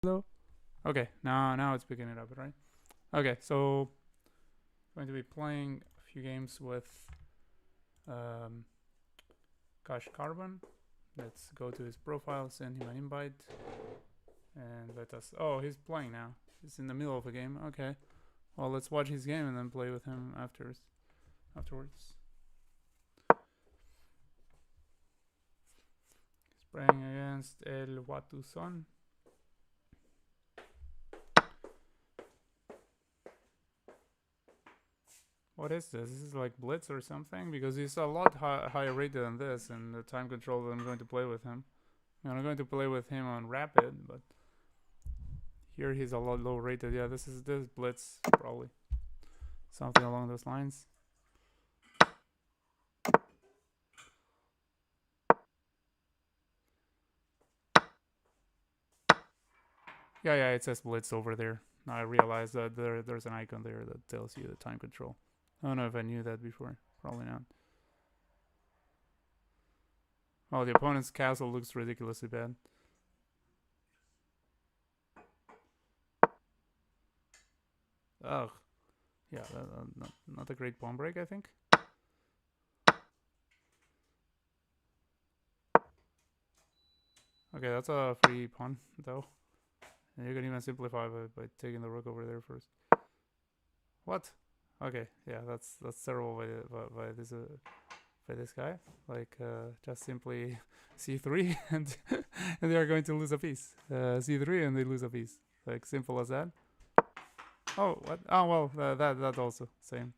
Hello. Okay, now it's picking it up, right? Okay, so going to be playing a few games with um, kashcarbon. Let's go to his profile, send him an invite, and let us. Oh, he's playing now. He's in the middle of a game. Okay. Well, let's watch his game and then play with him afterwards. He's playing against El Watuson. What is this? This is like Blitz or something? Because he's a lot higher rated than this, and the time control that I'm going to play with him. I'm going to play with him on Rapid, but here he's a lot low rated. Yeah, this is Blitz, probably. Something along those lines. Yeah, it says Blitz over there. Now I realize that there's an icon there that tells you the time control. I don't know if I knew that before. Probably not. Oh, the opponent's castle looks ridiculously bad. Ugh. Yeah, not a great pawn break, I think. Okay, that's a free pawn, though. And you can even simplify by taking the rook over there first. What? Okay, yeah, that's terrible by this guy. Like, just simply c3 and and they are going to lose a piece. C3 and they lose a piece. Like, simple as that. Oh, what? Oh, well, that also same.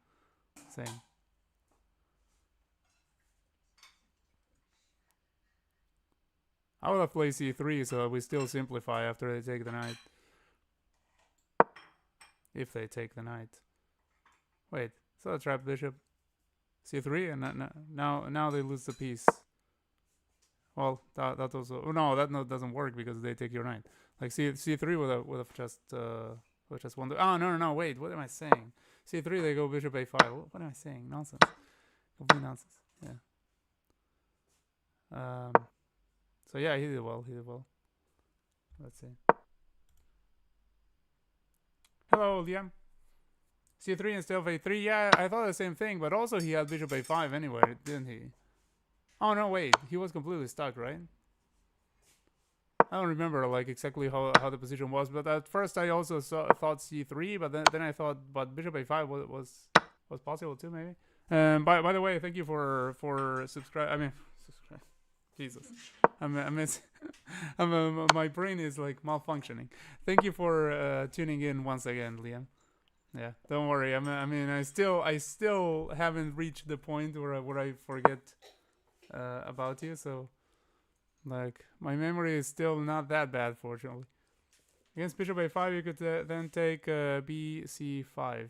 I would have played c3 so we still simplify after they take the knight. If they take the knight. Wait, is that a trap bishop? c3 and now they lose the piece. Well, that also. Oh no, that doesn't work because they take your knight. Like c3 would have just won. Oh no, wait, what am I saying? c3 they go bishop a5. What am I saying? Nonsense. Complete nonsense. Yeah. So yeah, he did well. Let's see. Hello, Liam. c3 instead of a3. Yeah, I thought the same thing, but also he had bishop a5 anyway, didn't he? Oh no, wait, he was completely stuck, right? I don't remember like exactly how the position was, but at first I also thought c3, but then I thought, but bishop a5 was possible too, maybe. By the way, thank you for subscribe. I mean, subscribe. Jesus, my brain is like malfunctioning. Thank you for tuning in once again, Liam. Yeah, don't worry. I still haven't reached the point where I forget about you. So, like, my memory is still not that bad, fortunately. Against bishop a5, you could then take b c5.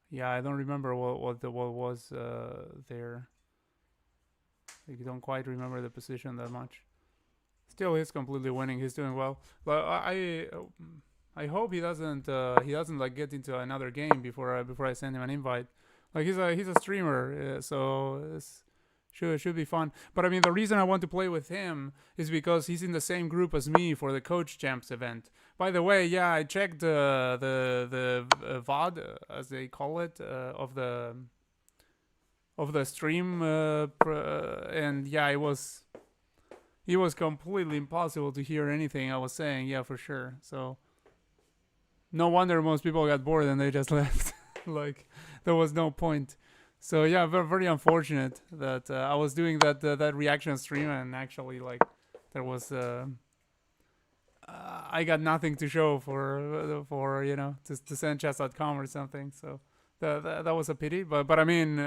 Yeah, I don't remember what was there. I don't quite remember the position that much. Still, he's completely winning. He's doing well. But I hope he doesn't like get into another game before I send him an invite. Like he's a streamer, so should be fun. But I mean, the reason I want to play with him is because he's in the same group as me for the Coach Champs event. By the way, yeah, I checked the VOD as they call it of the stream, and yeah, it was completely impossible to hear anything I was saying. Yeah, for sure. So no wonder most people got bored and they just left. Like there was no point. So yeah, very, very unfortunate that I was doing that reaction stream and actually like there was I got nothing to show for to send chess.com or something. So that was a pity. But I mean,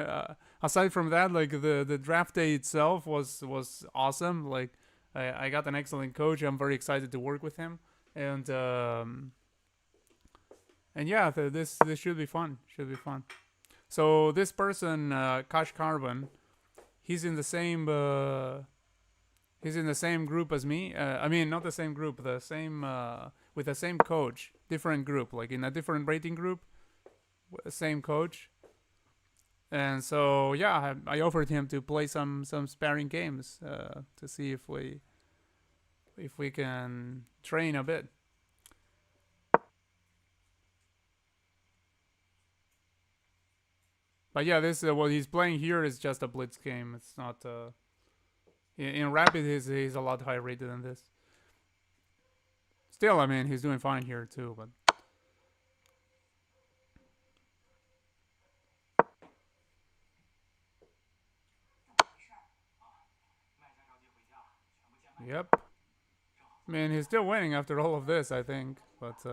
aside from that, like the draft day itself was awesome. Like I got an excellent coach. I'm very excited to work with him, and yeah, this should be fun. So this person, kashcarbon, he's in the same group as me. I mean, not the same group, the same with the same coach, different group, like in a different rating group. same coach. And so yeah, I offered him to play some sparring games to see if we can train a bit. But yeah, this what he's playing here is just a blitz game. It's not. In rapid, he's a lot higher rated than this. Still, I mean, he's doing fine here too. But yep, I mean, he's still winning after all of this, I think, but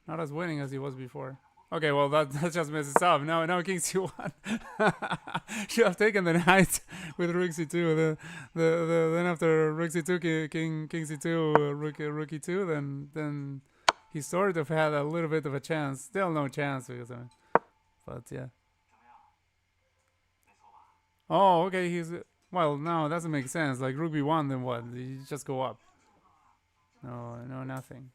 not as winning as he was before. Okay, well that just messes up. Now King C1 should have taken the knight with Rook C2. Then after Rook C2, King C2, Rook E2, then he sort of had a little bit of a chance. Still no chance because but yeah. Oh, okay. He's well. No, it doesn't make sense. Like Rook B1, then what? You just go up. No, nothing.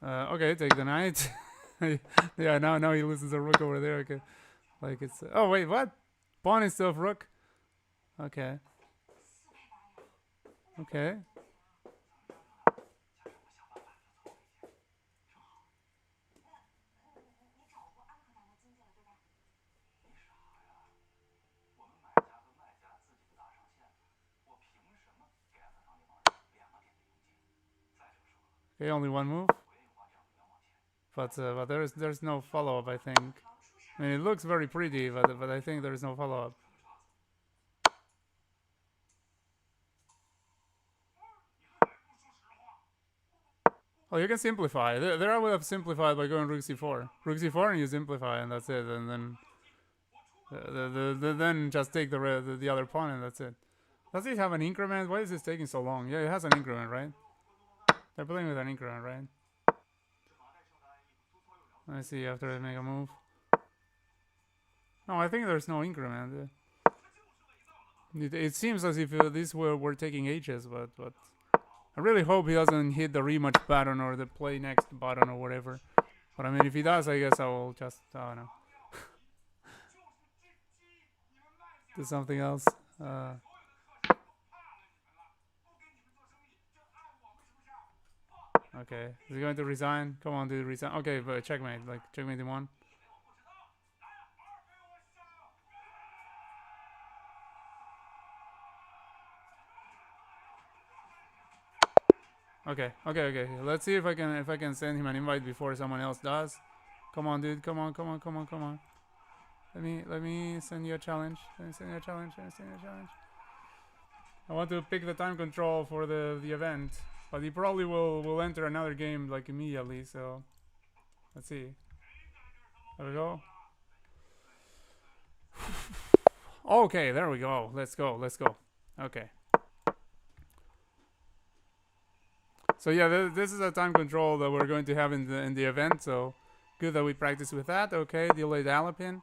Okay, take the knight. Yeah, now he loses a rook over there. Okay, like it's. Oh wait, what? Pawn instead of rook. Okay. Okay. Okay, only one move. But there's no follow up. I think. I mean, it looks very pretty, but I think there is no follow up. Oh, you can simplify. There I would have simplified by going Rook C4. Rook C4 and you simplify, and that's it. And then then just take the other pawn, and that's it. Does it have an increment? Why is this taking so long? Yeah, it has an increment, right? They're playing with an increment, right? Let's see after they make a move. No, I think there's no increment. It seems as if these were taking ages, but I really hope he doesn't hit the rematch button or the play next button or whatever. But I mean, if he does, I guess I will just, I don't know, do something else. Okay, is he going to resign? Come on, dude, resign. Okay, but checkmate, like checkmate in one. Okay. Let's see if I can send him an invite before someone else does. Come on, dude. Come on. Let me send you a challenge. Let me send you a challenge. I want to pick the time control for the event, but he probably will enter another game like immediately. So let's see. There we go. Okay, there we go. Let's go. Okay. So yeah, this is a time control that we're going to have in the event. So good that we practice with that. Okay, delayed Alapin.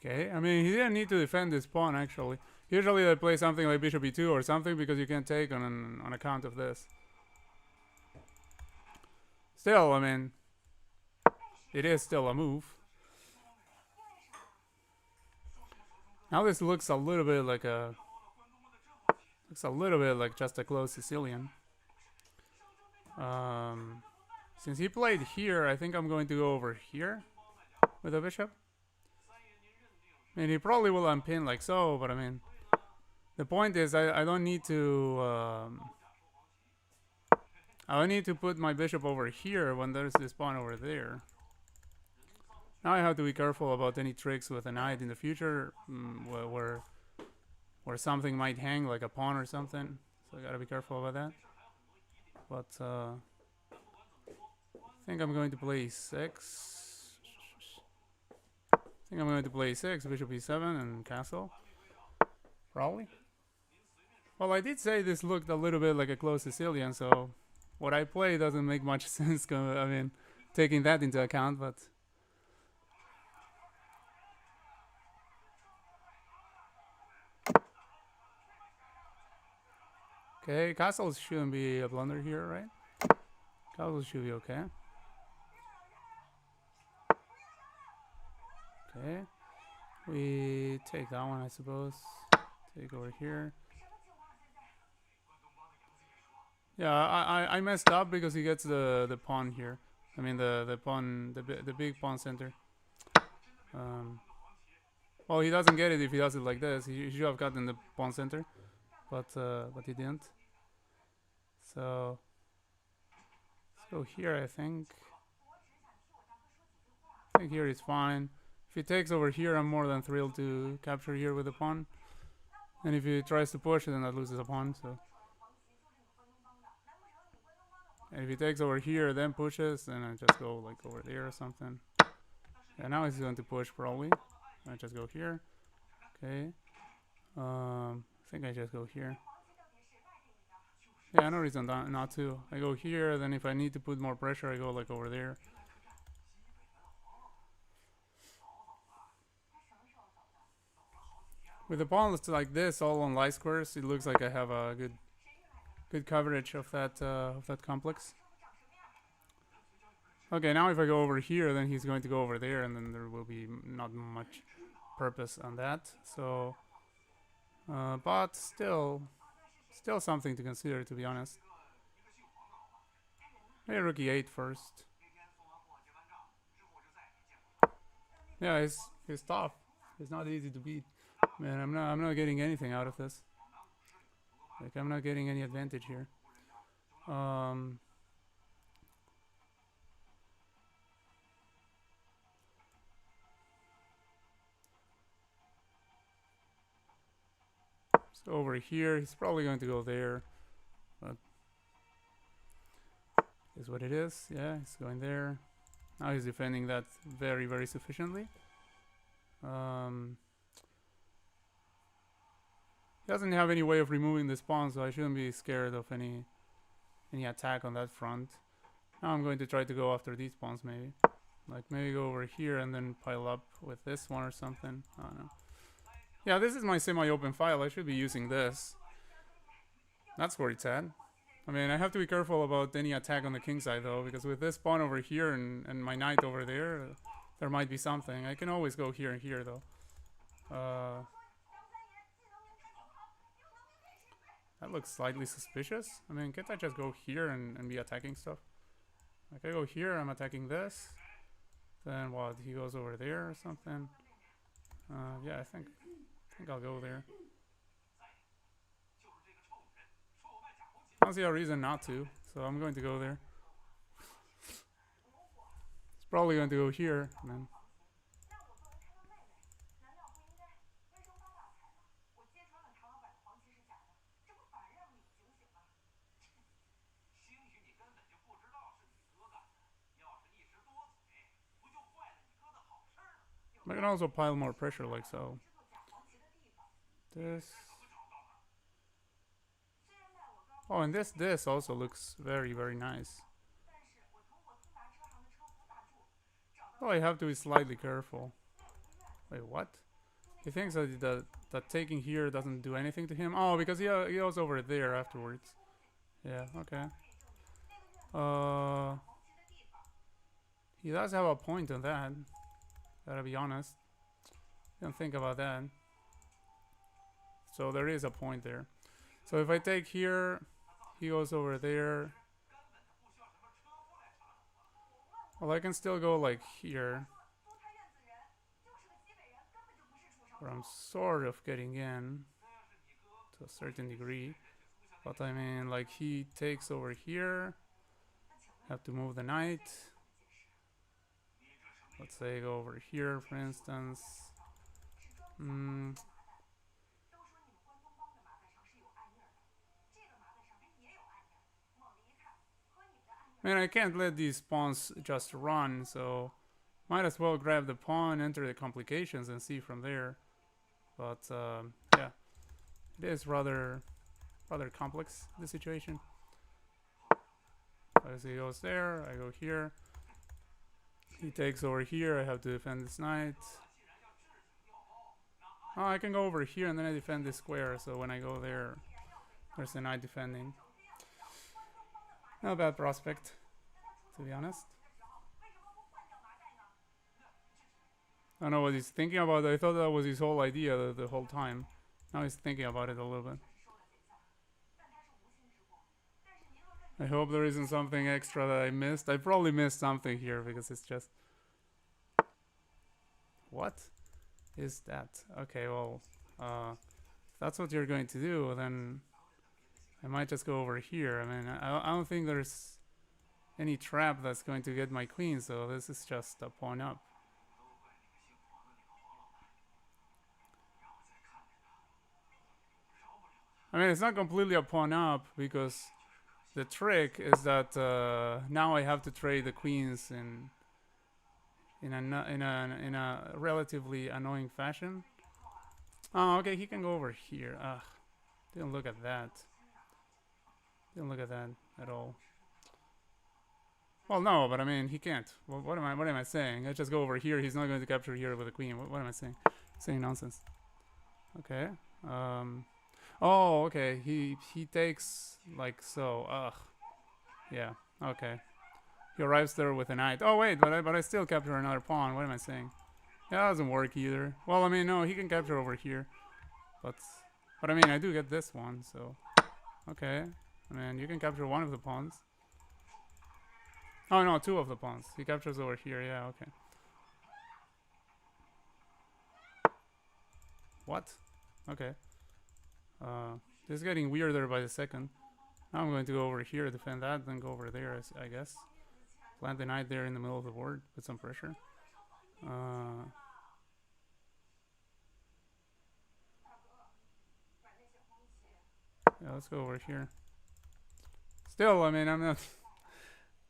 Okay, I mean he didn't need to defend this pawn actually. Usually they play something like bishop e2 or something because you can't take on account of this. Still, I mean, it is still a move. Now this looks a little bit like just a close Sicilian. Since he played here, I think I'm going to go over here with a bishop. I mean, he probably will unpin like so, but I mean, the point is I don't need to I don't need to put my bishop over here when there's this pawn over there. Now I have to be careful about any tricks with a knight in the future, where something might hang like a pawn or something. So I gotta be careful about that. But I think I'm going to play 6. I think I'm going to play 6, bishop e7 and castle. Probably. Well, I did say this looked a little bit like a close Sicilian, so what I play doesn't make much sense. I mean, taking that into account, but okay, castles shouldn't be a blunder here, right? Castles should be okay. Okay, we take that one, I suppose. Take over here. Yeah, I messed up because he gets the pawn here. I mean the pawn, the big pawn center. Well, he doesn't get it if he does it like this. He should have gotten the pawn center, but he didn't. So let's go here. I think here is fine. If he takes over here, I'm more than thrilled to capture here with the pawn. And if he tries to push, then that loses a pawn. So, and if he takes over here, then pushes, then I just go like over there or something. Yeah, now he's going to push probably. I just go here. Okay. I think I just go here. Yeah, no reason not to. I go here, then if I need to put more pressure, I go like over there. With the pawns like this, all on light squares, it looks like I have a good coverage of that complex. Okay, now if I go over here, then he's going to go over there, and then there will be not much purpose on that. So, but still something to consider, to be honest. Maybe rookie 8 first. Yeah, he's tough. It's not easy to beat. Man, I'm not getting anything out of this. Like, I'm not getting any advantage here. So over here, he's probably going to go there, but is what it is. Yeah, he's going there. Now he's defending that very, very sufficiently. He doesn't have any way of removing this pawn, so I shouldn't be scared of any attack on that front. Now I'm going to try to go after these pawns, maybe. Like, maybe go over here and then pile up with this one or something. I don't know. Yeah, this is my semi-open file. I should be using this. That's where it's at. I mean, I have to be careful about any attack on the king side, though, because with this pawn over here and my knight over there, there might be something. I can always go here and here, though. That looks slightly suspicious. I mean, can't I just go here and be attacking stuff? Like, I go here, I'm attacking this. Then what? He goes over there or something. Yeah, I think I'll go there. I don't see a reason not to, so I'm going to go there. It's probably going to go here, man. I can also pile more pressure like so. This. Oh, and this also looks very, very nice. Oh, I have to be slightly careful. Wait, what? He thinks that taking here doesn't do anything to him. Oh, because he goes over there afterwards. Yeah, okay. He does have a point on that. Gotta be honest. Didn't think about that. So there is a point there. So if I take here, he goes over there. Well, I can still go like here, where I'm sort of getting in to a certain degree. But I mean, like, he takes over here. Have to move the knight. Let's say go over here, for instance. Man, I can't let these pawns just run, so might as well grab the pawn, enter the complications, and see from there. But yeah, it is rather complex, the situation. As he goes there, I go here. He takes over here. I have to defend this knight. Oh, I can go over here and then I defend this square. So when I go there, there's the knight defending. Not a bad prospect, to be honest. I don't know what he's thinking about. I thought that was his whole idea the whole time. Now he's thinking about it a little bit. I hope there isn't something extra that I missed. I probably missed something here because it's just... What is that? Okay, well, if that's what you're going to do, then I might just go over here. I mean, I don't think there's any trap that's going to get my queen, so this is just a pawn up. I mean, it's not completely a pawn up because the trick is that now I have to trade the queens in a relatively annoying fashion. Oh, okay, he can go over here. Ugh, didn't look at that. Didn't look at that at all. Well, no, but I mean, he can't. Well, what am I saying? I just go over here. He's not going to capture here with a queen. What am I saying? Saying nonsense. Okay. Oh, okay. He takes like so. Ugh. Yeah. Okay. He arrives there with a knight. Oh wait, but I still capture another pawn. What am I saying? Yeah, that doesn't work either. Well, I mean, no, he can capture over here, but I mean, I do get this one, so okay. I mean, you can capture one of the pawns. Oh no, two of the pawns. He captures over here. Yeah, okay. What? Okay. This is getting weirder by the second. Now I'm going to go over here, defend that, then go over there, I guess. Plant the knight there in the middle of the board, put some pressure. Yeah, let's go over here. Still, I mean, I'm not...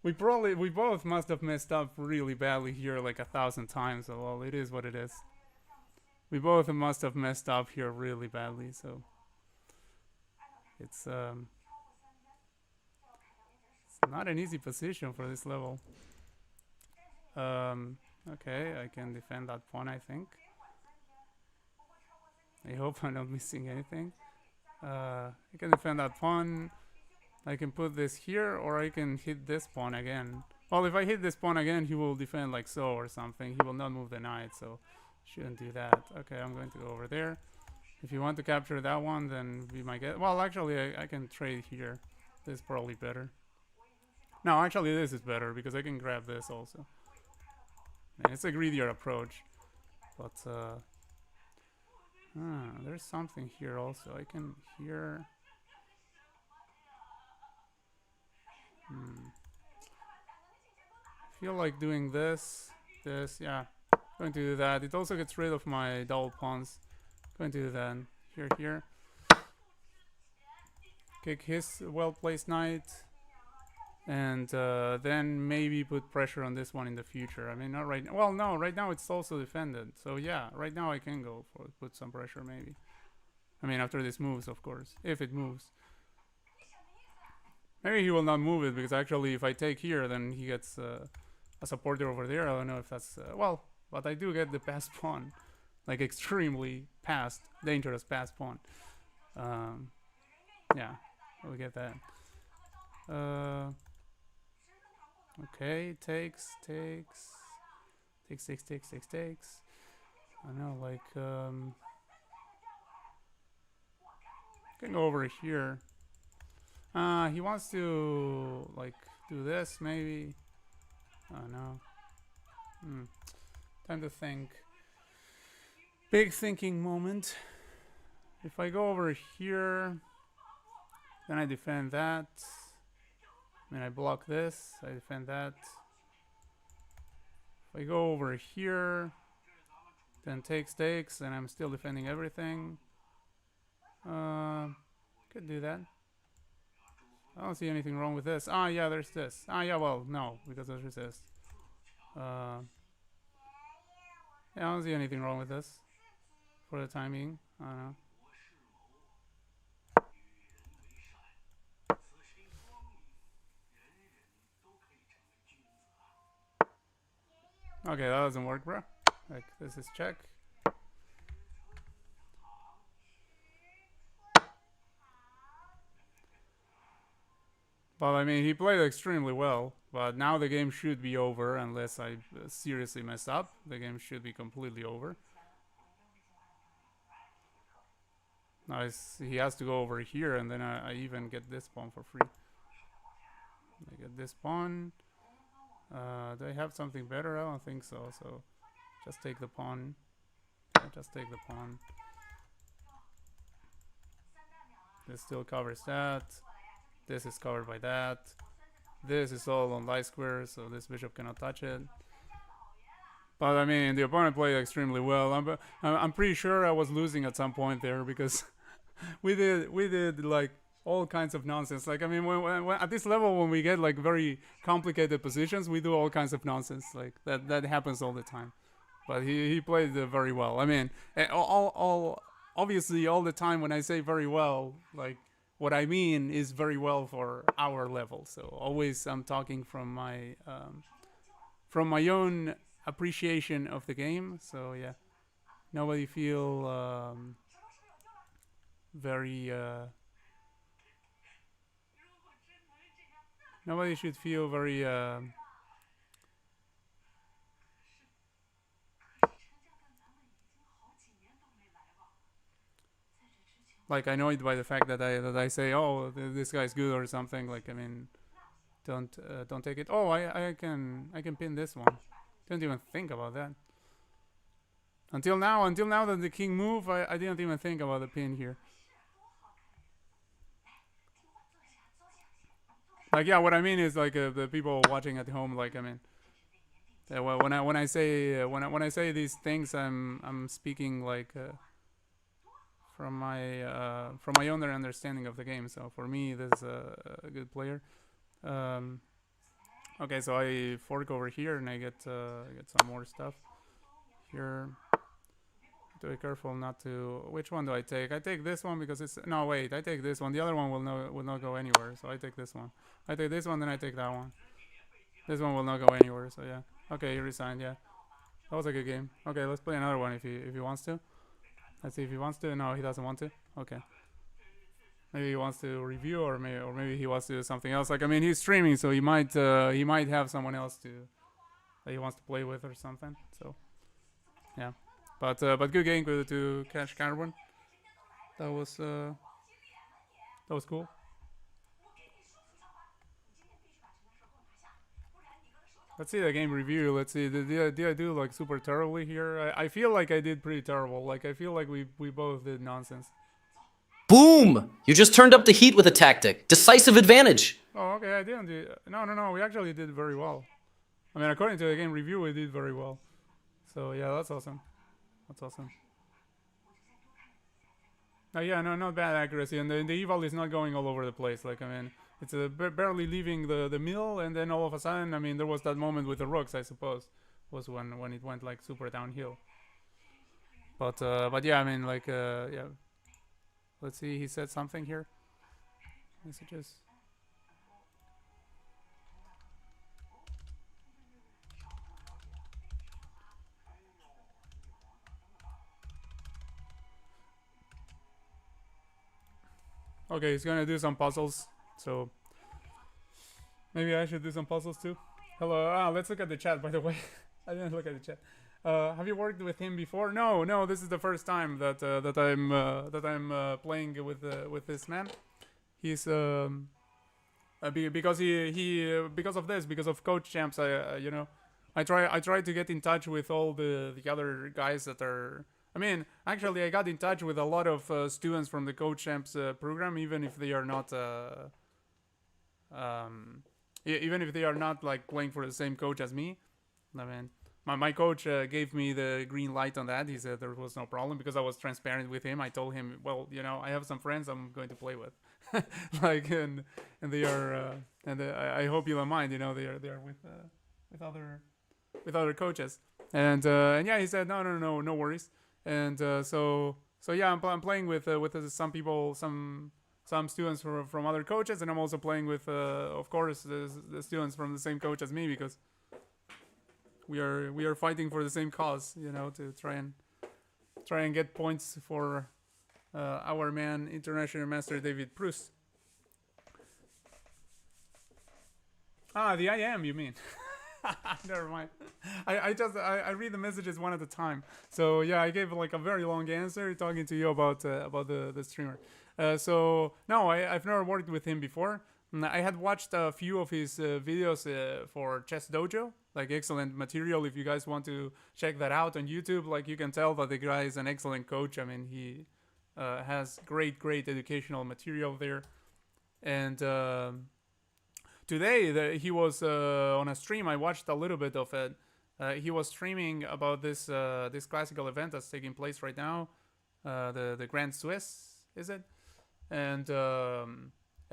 we both must have messed up really badly here like 1,000 times, so well, it is what it is. We both must have messed up here really badly, so... It's not an easy position for this level. Okay, I can defend that pawn, I think. I hope I'm not missing anything. I can defend that pawn. I can put this here, or I can hit this pawn again. Well, if I hit this pawn again, he will defend like so or something. He will not move the knight, so shouldn't do that. Okay, I'm going to go over there. If you want to capture that one, then we might get... Well, actually, I can trade here. This is probably better. No, actually, this is better, because I can grab this also. And it's a greedier approach. But, there's something here also. I can here... I feel like doing this, yeah. Going to do that. It also gets rid of my double pawns. Going to do that. Here. Kick his well-placed knight. And then maybe put pressure on this one in the future. I mean, not right now. Well, no, right now it's also defended. So yeah, right now I can go for put some pressure maybe. I mean, after this moves, of course. If it moves. Maybe he will not move it, because actually if I take here, then he gets a supporter over there. I don't know if that's... well, but I do get the passed pawn. Like, extremely dangerous passed pawn. Yeah, we'll get that. Okay, takes. I know, like, can go over here. He wants to, like, do this, maybe. Oh, no. Time to think. Big thinking moment. If I go over here, then I defend that. Then I block this, I defend that. If I go over here, then takes, and I'm still defending everything. Could do that. I don't see anything wrong with this. Ah, yeah, there's this. Ah, yeah, well, no, because there's this. Yeah, I don't see anything wrong with this. For the time being, I don't know. Okay, that doesn't work, bro. Like, this is check. Well, I mean, he played extremely well, but now the game should be over unless I seriously mess up. The game should be completely over. Now he has to go over here, and then I even get this pawn for free. I get this pawn. Do I have something better? I don't think so. So just take the pawn. Yeah, just take the pawn. This still covers that. This is covered by that. This is all on light square, so this bishop cannot touch it. But I mean, the opponent played extremely well. I'm pretty sure I was losing at some point there because we did like all kinds of nonsense. Like I mean, when at this level, when we get like very complicated positions, we do all kinds of nonsense. Like that happens all the time. But he played very well. I mean, all obviously all the time when I say very well, like what I mean is very well for our level. So always I'm talking from my own appreciation of the game. So yeah, nobody feel very. Nobody should feel very. Like annoyed by the fact that I say, oh, this guy's good or something. Like I mean, don't take it. Oh, I can pin this one. Didn't even think about that. Until now that the king moved, I didn't even think about the pin here. Like yeah, what I mean is like the people watching at home. Like I mean, when I say when I say these things, I'm speaking like from my own understanding of the game. So for me, this is a good player. Okay, so I fork over here and I get some more stuff here. To be careful not to. Which one do I take? I take this one because it's no wait. I take this one. The other one will not go anywhere. So I take this one. I take this one, then I take that one. This one will not go anywhere. So yeah. Okay, he resigned. Yeah, that was a good game. Okay, let's play another one if he wants to. Let's see if he wants to. No, he doesn't want to. Okay. Maybe he wants to review, or maybe he wants to do something else. Like I mean, he's streaming, so he might have someone else that he wants to play with or something. So yeah. But good game to kashcarbon. That was cool. Let's see the game review. Let's see. Did I do like super terribly here? I feel like I did pretty terrible. Like I feel like we both did nonsense. Boom! You just turned up the heat with a tactic. Decisive advantage. Oh, okay. I didn't do. No. We actually did very well. I mean, according to the game review, we did very well. So yeah, that's awesome. That's awesome. Yeah, no, not bad accuracy, and the eval is not going all over the place. Like I mean, it's barely leaving the mill, and then all of a sudden, I mean, there was that moment with the rooks, I suppose, was when it went like super downhill. But yeah, I mean, like yeah. Let's see, he said something here. Messages. Okay, he's gonna do some puzzles, so maybe I should do some puzzles too. Hello. Let's look at the chat. By the way, I didn't look at the chat. Have you worked with him before? No. This is the first time that I'm playing with this man. He's because because of this, because of coach champs. I try to get in touch with all the other guys that are. I mean, actually, I got in touch with a lot of students from the coach champs program, even if they are not. Even if they are not like playing for the same coach as me. I mean, my coach gave me the green light on that. He said there was no problem because I was transparent with him. I told him, well, I have some friends I'm going to play with, like and they are I hope you don't mind. They are with other coaches, and yeah, he said no worries, and so yeah, I'm playing with some people, some students from other coaches, and I'm also playing with of course the students from the same coach as me because we are fighting for the same cause, to try and get points for our man, International Master David Proust. Ah, the I am, you mean? Never mind. I read the messages one at a time. So yeah, I gave like a very long answer talking to you about the streamer. So no, I've never worked with him before. I had watched a few of his videos for Chess Dojo, like excellent material. If you guys want to check that out on YouTube, like you can tell that the guy is an excellent coach. I mean, he has great educational material there, and. Today he was on a stream. I watched a little bit of it. He was streaming about this classical event that's taking place right now, the Grand Swiss, is it? And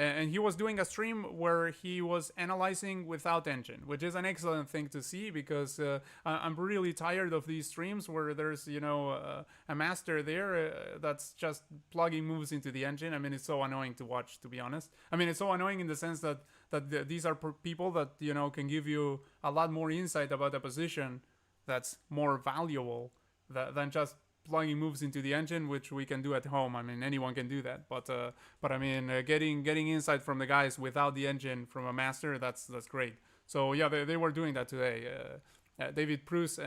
and he was doing a stream where he was analyzing without engine, which is an excellent thing to see because I'm really tired of these streams where there's a master there that's just plugging moves into the engine. I mean, it's so annoying to watch, to be honest. I mean, it's so annoying in the sense that these are people that can give you a lot more insight about a position that's more valuable than just plugging moves into the engine, which we can do at home. I mean, anyone can do that, but I mean, getting insight from the guys without the engine from a master, that's great. So yeah, they were doing that today. David Proust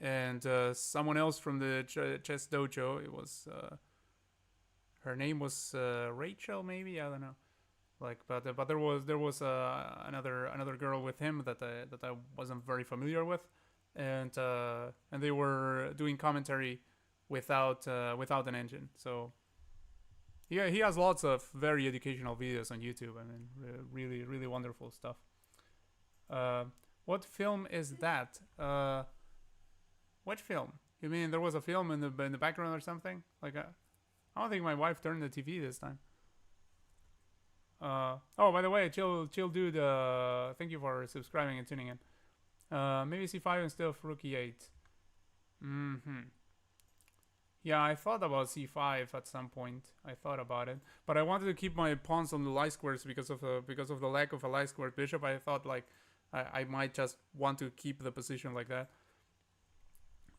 and someone else from the chess dojo. It was her name was Rachel, maybe, I don't know. Like, but there was another girl with him that I wasn't very familiar with, and they were doing commentary without an engine. So yeah, he has lots of very educational videos on YouTube. I mean, really wonderful stuff. What film is that? Which film? You mean there was a film in the background or something? Like, I don't think my wife turned the TV this time. Oh, by the way, chill dude, thank you for subscribing and tuning in. Maybe C5 instead of Rook E8. Yeah, I thought about C5 at some point. I thought about it, but I wanted to keep my pawns on the light squares because of the lack of a light square bishop. I thought like I might just want to keep the position like that.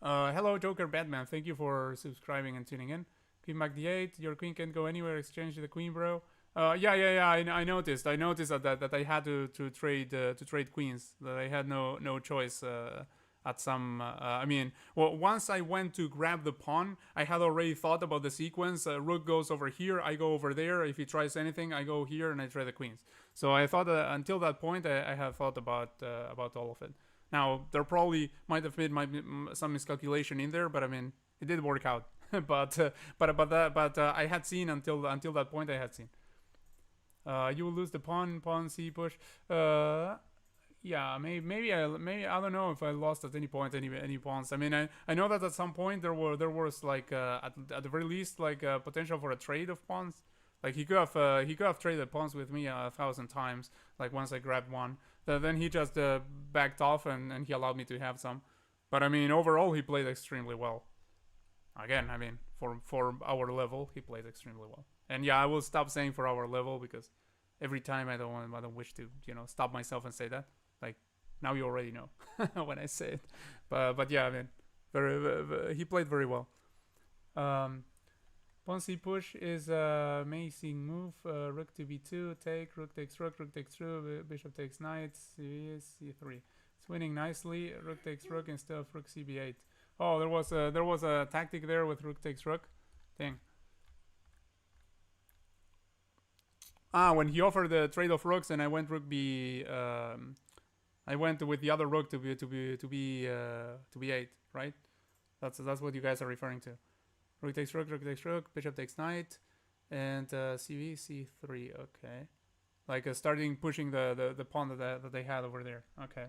Hello, Joker Batman. Thank you for subscribing and tuning in. Queen back D8. Your queen can't go anywhere. Exchange the queen, bro. Yeah. I noticed that I had to trade queens. That I had no choice. At some, I mean, well, once I went to grab the pawn, I had already thought about the sequence. Rook goes over here, I go over there. If he tries anything, I go here and I trade the queens. So I thought until that point, I had thought about all of it. Now there probably might have been some miscalculation in there, but I mean, it did work out. but I had seen until that point. I had seen. You will lose the pawn C push. Yeah, maybe I don't know if I lost at any point any pawns. I mean, I know that at some point there was like at the very least like potential for a trade of pawns. Like he could have traded pawns with me 1,000 times. Like once I grabbed one, then he just backed off and he allowed me to have some. But I mean, overall he played extremely well. Again, I mean, for our level, he played extremely well. And yeah, I will stop saying for our level because every time I don't wish to stop myself and say that. Like now you already know when I say it. But yeah, I mean, very he played very well. Pawn C push is a amazing move. Rook to B2, take, rook takes rook takes rook, bishop takes knight, C3. It's winning nicely. Rook takes rook instead of rook CB8. Oh, there was a tactic there with rook takes rook. Dang. When he offered the trade of rooks, and I went rook B. I went with the other rook to be 8, right? That's what you guys are referring to. Rook takes rook, bishop takes knight, and CV C3. Okay, like starting pushing the pawn that they had over there. Okay.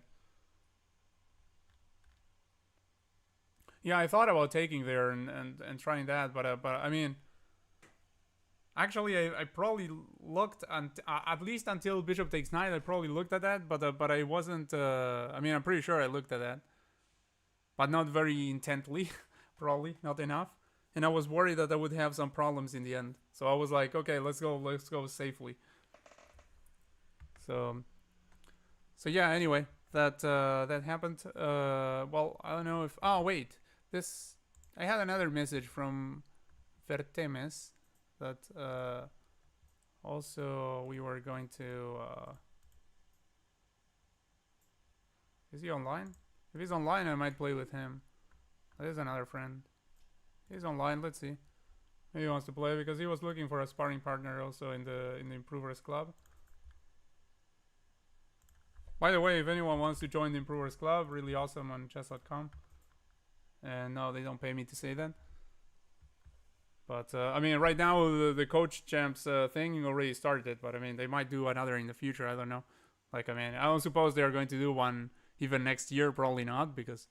Yeah, I thought about taking there and trying that, but I mean, actually, I probably looked at least until bishop takes knight. I probably looked at that, but I wasn't. I mean, I'm pretty sure I looked at that, but not very intently. Probably not enough, and I was worried that I would have some problems in the end. So I was like, okay, let's go safely. So yeah. Anyway, that happened. Well, I don't know if. Oh wait, this. I had another message from Vertemes that also we were going to. Is he online? If he's online, I might play with him. There's another friend. He's online. Let's see. Maybe he wants to play because he was looking for a sparring partner also in the Improvers Club. By the way, if anyone wants to join the Improvers Club, really awesome on chess.com. And no, they don't pay me to say that. But I mean, right now the coach champs thing already started. But I mean, they might do another in the future. I don't know. Like I mean, I don't suppose they are going to do one even next year. Probably not because.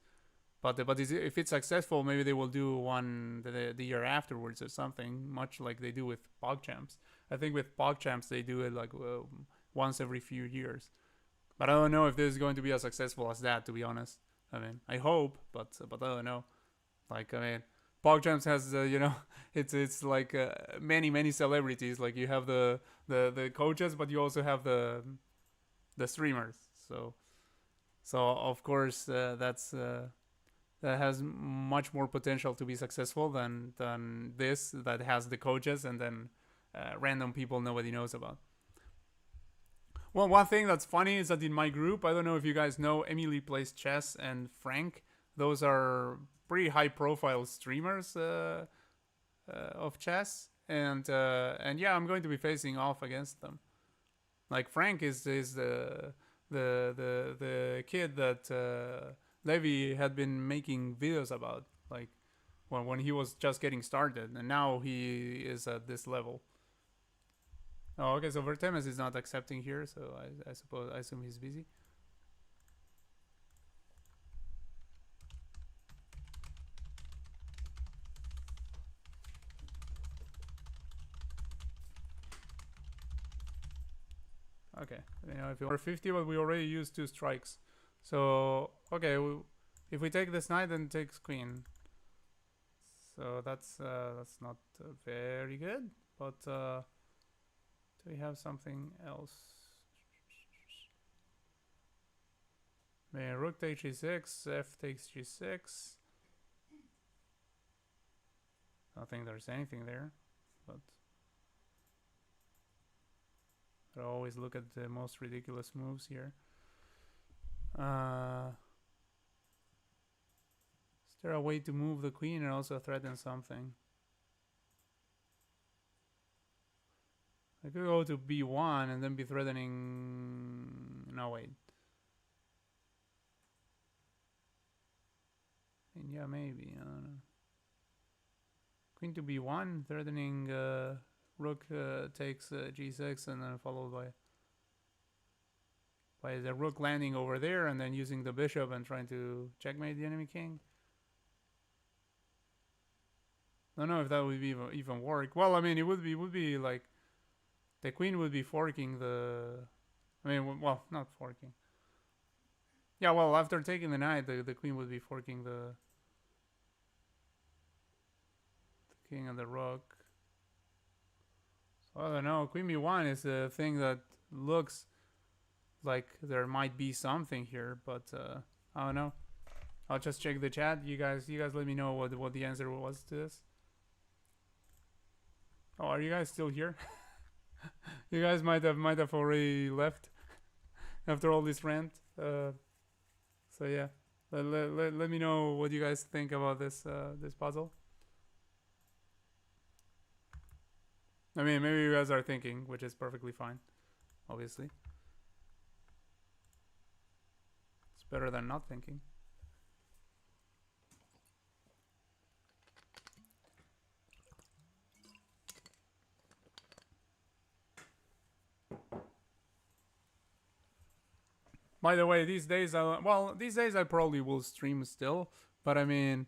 But if it's successful, maybe they will do one the year afterwards or something, much like they do with PogChamps. I think with PogChamps they do it like once every few years. But I don't know if this is going to be as successful as that. To be honest, I mean, I hope, but I don't know. Like I mean, PogChamps has it's like many celebrities. Like you have the coaches, but you also have the streamers. So of course that has much more potential to be successful than this that has the coaches and then random people nobody knows about. Well, one thing that's funny is that in my group, I don't know if you guys know Emily Plays Chess and Frank. Those are pretty high profile streamers of chess, and yeah, I'm going to be facing off against them. Like Frank is the kid that Levi had been making videos about, like when he was just getting started, and now he is at this level. Oh, okay. So Vertemes is not accepting here, so I assume he's busy. Okay, if you are 50, but we already used 2 strikes. So okay, if we take this knight, then it takes queen. So that's not very good. But do we have something else? Rook takes g6, f takes g6. I don't think there's anything there, but I always look at the most ridiculous moves here. Is there a way to move the queen and also threaten something? I could go to b1 and then be threatening. No, wait. And yeah, maybe. I don't know. Queen to b1, threatening rook takes g6 and then followed by the rook landing over there and then using the bishop and trying to checkmate the enemy king. I don't know if that would be even work. Well, I mean, it would be like the queen would be forking the. I mean, well, not forking. Yeah, well, after taking the knight, the queen would be forking the king and the rook. So I don't know. Queen b1 is a thing that looks like there might be something here, but I don't know. I'll just check the chat. You guys let me know what the answer was to this. Oh, are you guys still here? You guys might have already left after all this rant. So yeah, let me know what you guys think about this puzzle. I mean, maybe you guys are thinking, which is perfectly fine, obviously. It's better than not thinking. By the way, these days I probably will stream still, but I mean,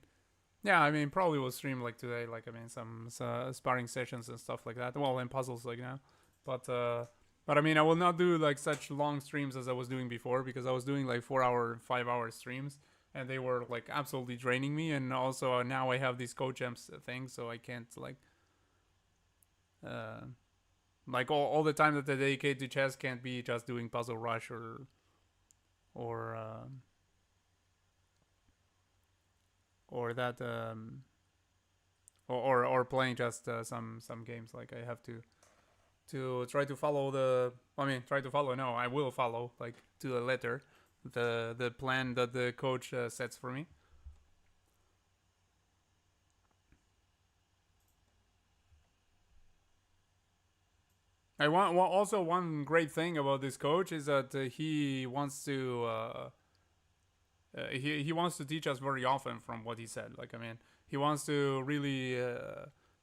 yeah, I mean probably will stream like today, like I mean some sparring sessions and stuff like that. Well, and puzzles like now, but I mean I will not do like such long streams as I was doing before because I was doing like 4-hour, 5-hour streams and they were like absolutely draining me. And also now I have these co-champs things, so I can't like all the time that I dedicate to chess can't be just doing puzzle rush or or that or playing just some games. Like I have to try to follow the. I mean, try to follow. No, I will follow like to the letter the plan that the coach sets for me. I want well, also one great thing about this coach is that he wants to teach us very often from what he said. Like I mean, he wants to really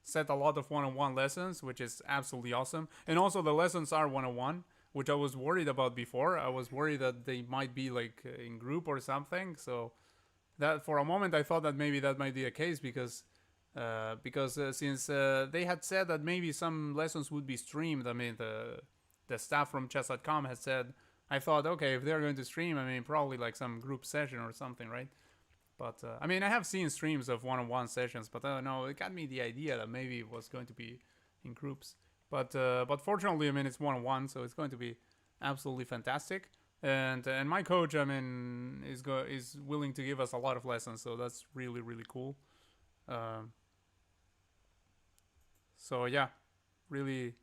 set a lot of one-on-one lessons, which is absolutely awesome. And also the lessons are one-on-one, which I was worried about before. I was worried that they might be like in group or something. So that for a moment I thought that maybe that might be the case because since they had said that maybe some lessons would be streamed. I mean the staff from chess.com had said. I thought, okay, if they're going to stream, I mean, probably like some group session or something, right? But I mean, I have seen streams of one-on-one sessions, but I don't know. It got me the idea that maybe it was going to be in groups. But fortunately, I mean, it's one-on-one, so it's going to be absolutely fantastic. And my coach, I mean, is willing to give us a lot of lessons, so that's really really cool. Um, so yeah, really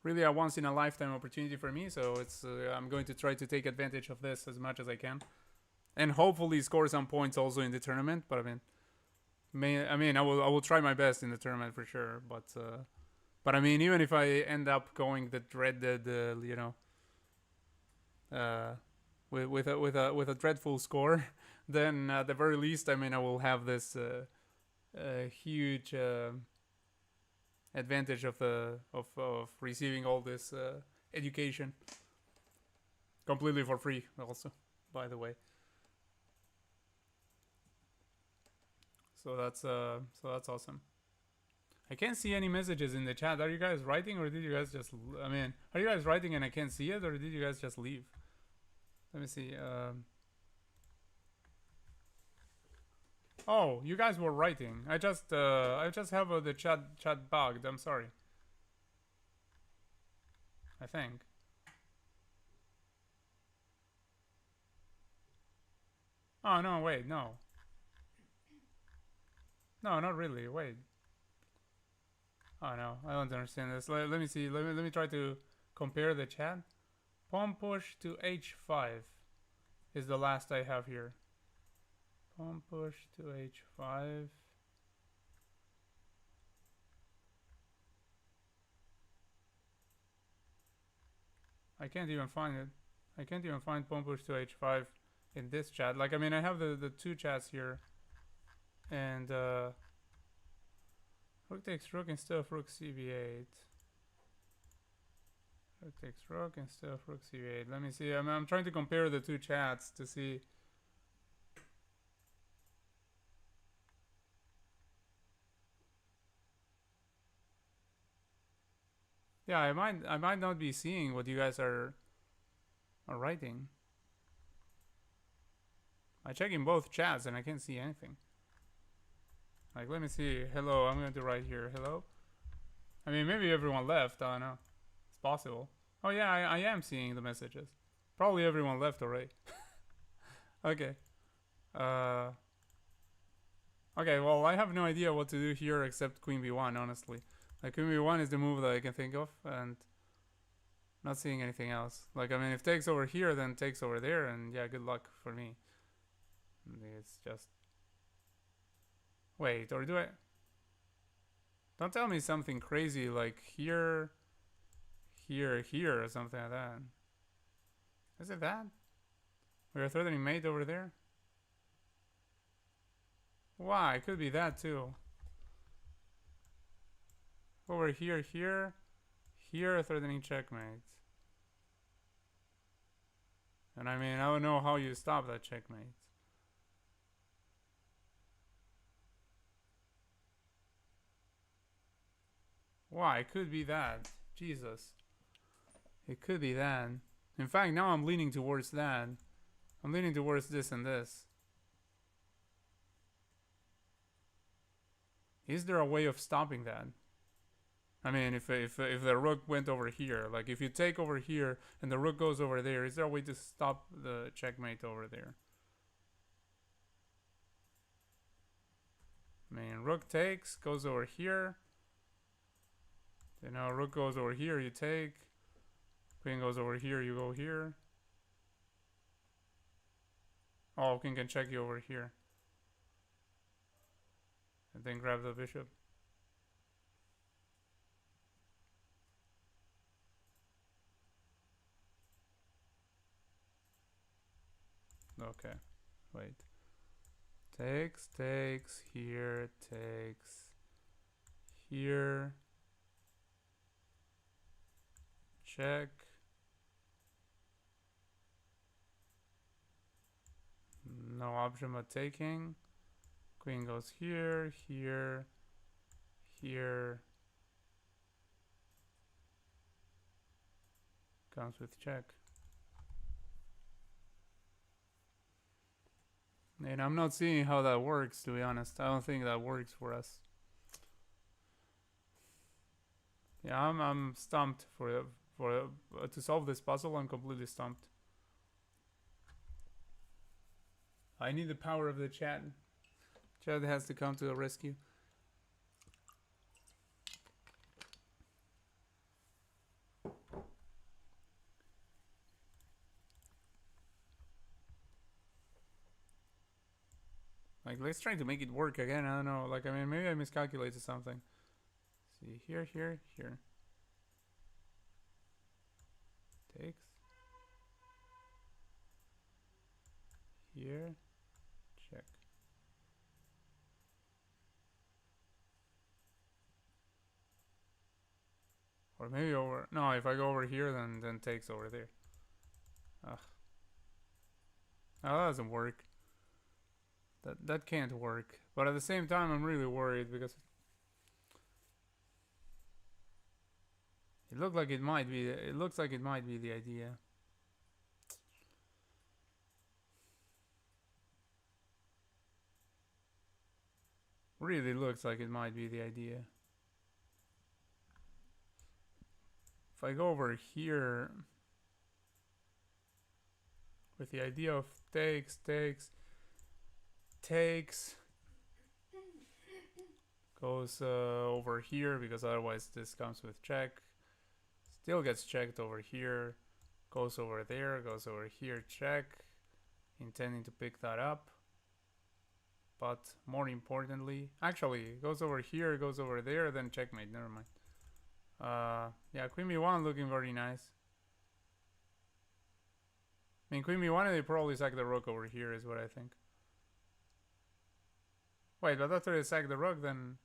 really a once in a lifetime opportunity for me. So it's I'm going to try to take advantage of this as much as I can, and hopefully score some points also in the tournament. But I mean, I will try my best in the tournament for sure. But I mean, even if I end up going the dreaded, uh, with a dreadful score, then at the very least, I mean, I will have this huge advantage of receiving all this education completely for free. Also, by the way, so that's awesome. I can't see any messages in the chat. Are you guys writing or did you guys just? I mean, are you guys writing and I can't see it, or did you guys just leave? Let me see. Oh, you guys were writing. I just have the chat bugged. I'm sorry. I think. Oh no, wait, no, no, not really. Wait. Oh no, I don't understand this. Let me see. Let me try to compare the chat. Pawn push to h5 is the last I have here. Pawn push to h5. I can't even find it. I can't even find pawn push to h5 in this chat. Like I mean, I have the two chats here, and rook takes rook instead of rook cb8. Rook takes rook instead of rook cb8. Let me see. I'm trying to compare the two chats to see. Yeah, I might not be seeing what you guys are writing. I check in both chats and I can't see anything. Like, let me see. Hello, I'm going to write here. Hello. I mean, maybe everyone left. I don't know. It's possible. Oh yeah, I am seeing the messages. Probably everyone left already. Okay. Uh. Okay. Well, I have no idea what to do here except queen b1. Honestly, like queen b1 is the move that I can think of, and not seeing anything else. Like I mean, if takes over here, then takes over there, and yeah, good luck for me. It's just. Wait, or do I? Don't tell me something crazy like here, here, here, or something like that. Is it that? We're threatening mate over there? Why? It could be that too. Over here, here, here, threatening checkmate. And I mean, I don't know how you stop that checkmate. Why? It could be that. Jesus. It could be that. In fact, now I'm leaning towards that. I'm leaning towards this and this. Is there a way of stopping that? I mean, if the rook went over here, like if you take over here and the rook goes over there, is there a way to stop the checkmate over there? I mean, rook takes, goes over here. You know, rook goes over here, you take. Queen goes over here, you go here. Oh, king can check you over here. And then grab the bishop. Okay, wait. Takes, takes, here, takes, here. Check. No option but taking. Queen goes here, here, here. Comes with check. And I'm not seeing how that works, to be honest. I don't think that works for us. Yeah, I'm stumped to solve this puzzle. I'm completely stumped. I need the power of the chat. Chat has to come to the rescue. Like, let's try to make it work again. I don't know. Like, I mean, maybe I miscalculated something. See, here, here, here. Takes. Here. Check. Or maybe over... No, if I go over here, then takes over there. Ugh. No, that doesn't work. That can't work. But at the same time, I'm really worried because... It looks like it might be the idea. Really looks like it might be the idea. If I go over here with the idea of takes, goes over here because otherwise this comes with check. Still gets checked over here. Goes over there, goes over here, check. Intending to pick that up. But more importantly, actually, it goes over here, goes over there, then checkmate, never mind. Yeah, queen b1 looking very nice. I mean, queen b1, they probably sack the rook over here is what I think. Wait, but after they sack the rook, then...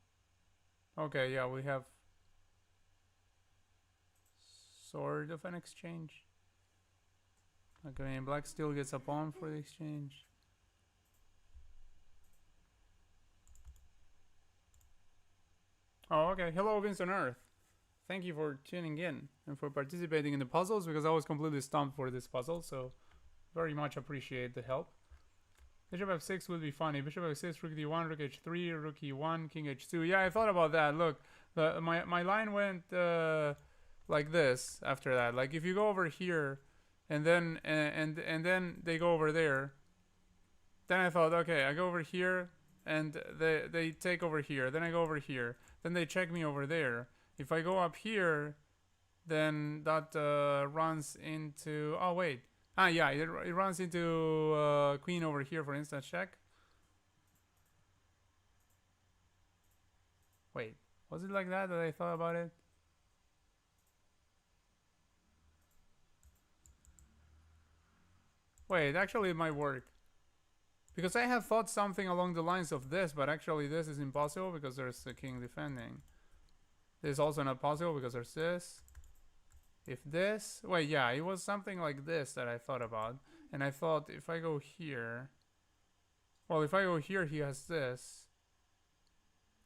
Okay, yeah, we have... sort of an exchange. Okay, I mean, black still gets a pawn for the exchange. Oh, okay. Hello, Vincent Earth. Thank you for tuning in and for participating in the puzzles because I was completely stumped for this puzzle, so very much appreciate the help. Bishop f6 would be funny. Bishop f6, rook d1, rook h3, rook e1, king h2. Yeah, I thought about that. Look, my line went like this after that. Like if you go over here and then and then they go over there, then I thought, okay, I go over here and they take over here. Then I go over here. Then they check me over there. If I go up here, then that runs into... Oh, wait. Ah, yeah, it runs into queen over here for instance check. Wait, was it like that I thought about it? Wait, actually it might work. Because I have thought something along the lines of this, but actually this is impossible because there's the king defending. This is also not possible because there's this. If this... Wait, yeah, it was something like this that I thought about. And I thought if I go here... Well, if I go here, he has this.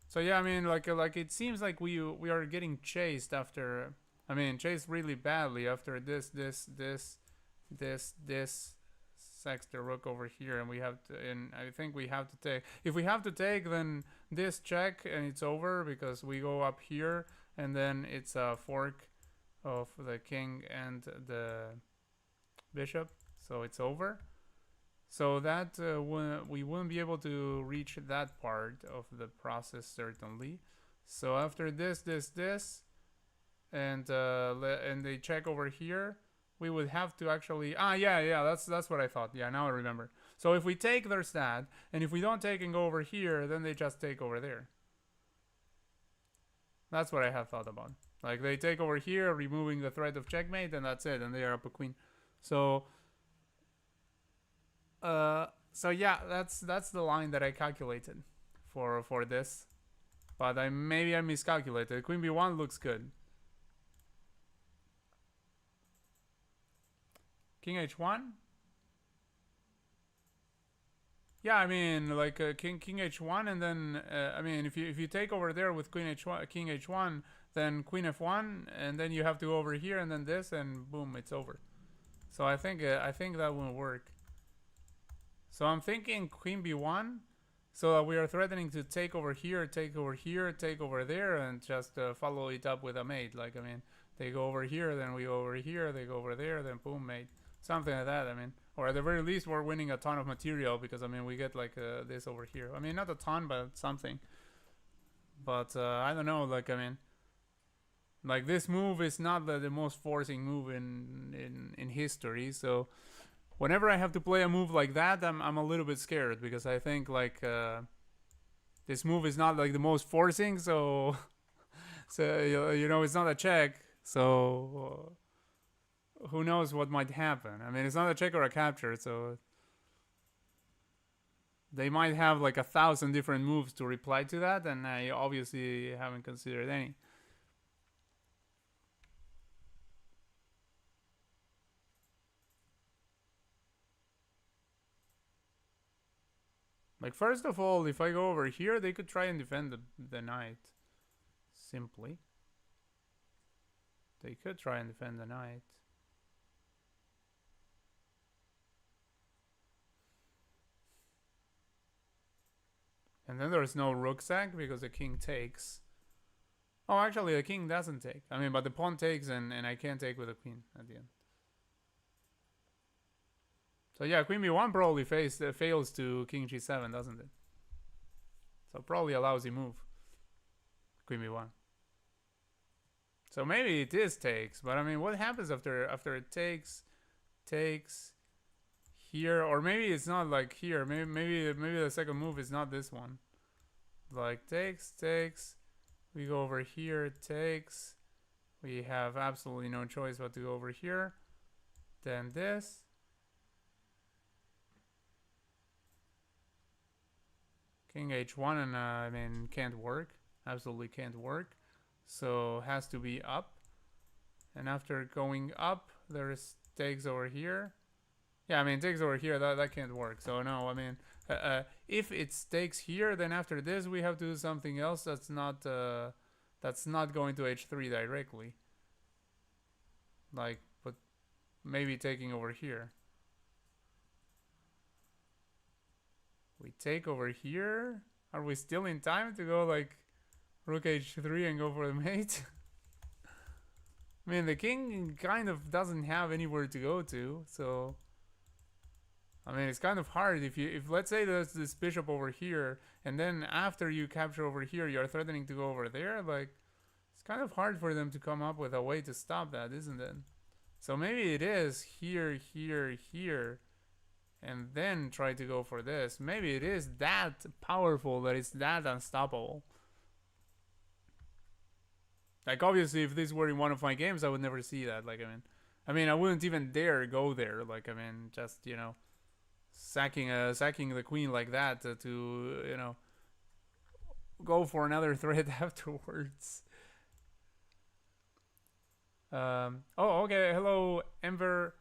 So yeah, I mean, like it seems like we are getting chased after... I mean, chased really badly after this sacks the rook over here, and we have to... And I think we have to take... If we have to take, then this check, and it's over, because we go up here, and then it's a fork of the king and the bishop, so it's over. So that we wouldn't be able to reach that part of the process certainly. So after this, and they check over here, we would have to actually yeah, that's what I thought. Yeah, now I remember. So if we take their stat, and if we don't take and go over here, then they just take over there. That's what I have thought about. Like they take over here, removing the threat of checkmate, and that's it, and they are up a queen. So so yeah, that's the line that I calculated for this. But maybe I miscalculated. Queen b1 looks good. King h1. Yeah, I mean like king h1, and then I mean if you take over there with queen h1, king h1, then queen f1, and then you have to go over here, and then this, and boom, it's over. So I think that will work. So I'm thinking queen b1, so that we are threatening to take over here, take over here, take over there, and just follow it up with a mate. Like I mean, they go over here, then we go over here, they go over there, then boom, mate. Something like that. I mean, or at the very least, we're winning a ton of material because I mean, we get like this over here. I mean, not a ton, but something. But I don't know. Like I mean, like this move is not the most forcing move in history. So whenever I have to play a move like that, I'm a little bit scared because I think like this move is not like the most forcing. So so you know, it's not a check. So who knows what might happen? I mean, it's not a check or a capture, so they might have like 1,000 different moves to reply to that, and I obviously haven't considered any. Like, first of all, if I go over here, they could try and defend the knight. Simply. They could try and defend the knight. And then there's no rook sack because the king takes. Oh, actually, the king doesn't take. I mean, but the pawn takes, and I can't take with the queen at the end. So yeah, queen b1 probably fails to king g7, doesn't it? So probably a lousy move. Queen b1. So maybe it is takes, but I mean, what happens after it takes here, or maybe it's not like here. Maybe the second move is not this one. Like takes. We go over here, takes. We have absolutely no choice but to go over here. Then this. King h1, and I mean, can't work. Absolutely can't work. So has to be up. And after going up, there's takes over here. Yeah, I mean, takes over here, that can't work. So no, I mean, if it takes here, then after this we have to do something else that's not going to h3 directly. Like, but maybe taking over here. We take over here. Are we still in time to go like rook h3 and go for the mate? I mean, the king kind of doesn't have anywhere to go to, so I mean, it's kind of hard if let's say there's this bishop over here, and then after you capture over here, you're threatening to go over there. Like, it's kind of hard for them to come up with a way to stop that, isn't it? So maybe it is here, and then try to go for this. Maybe it is that powerful that it's that unstoppable. Like, obviously, if this were in one of my games, I would never see that. Like, I mean, I wouldn't even dare go there. Like, I mean, just, you know, sacking the queen like that to you know, go for another threat afterwards. Oh, okay. Hello, Enver,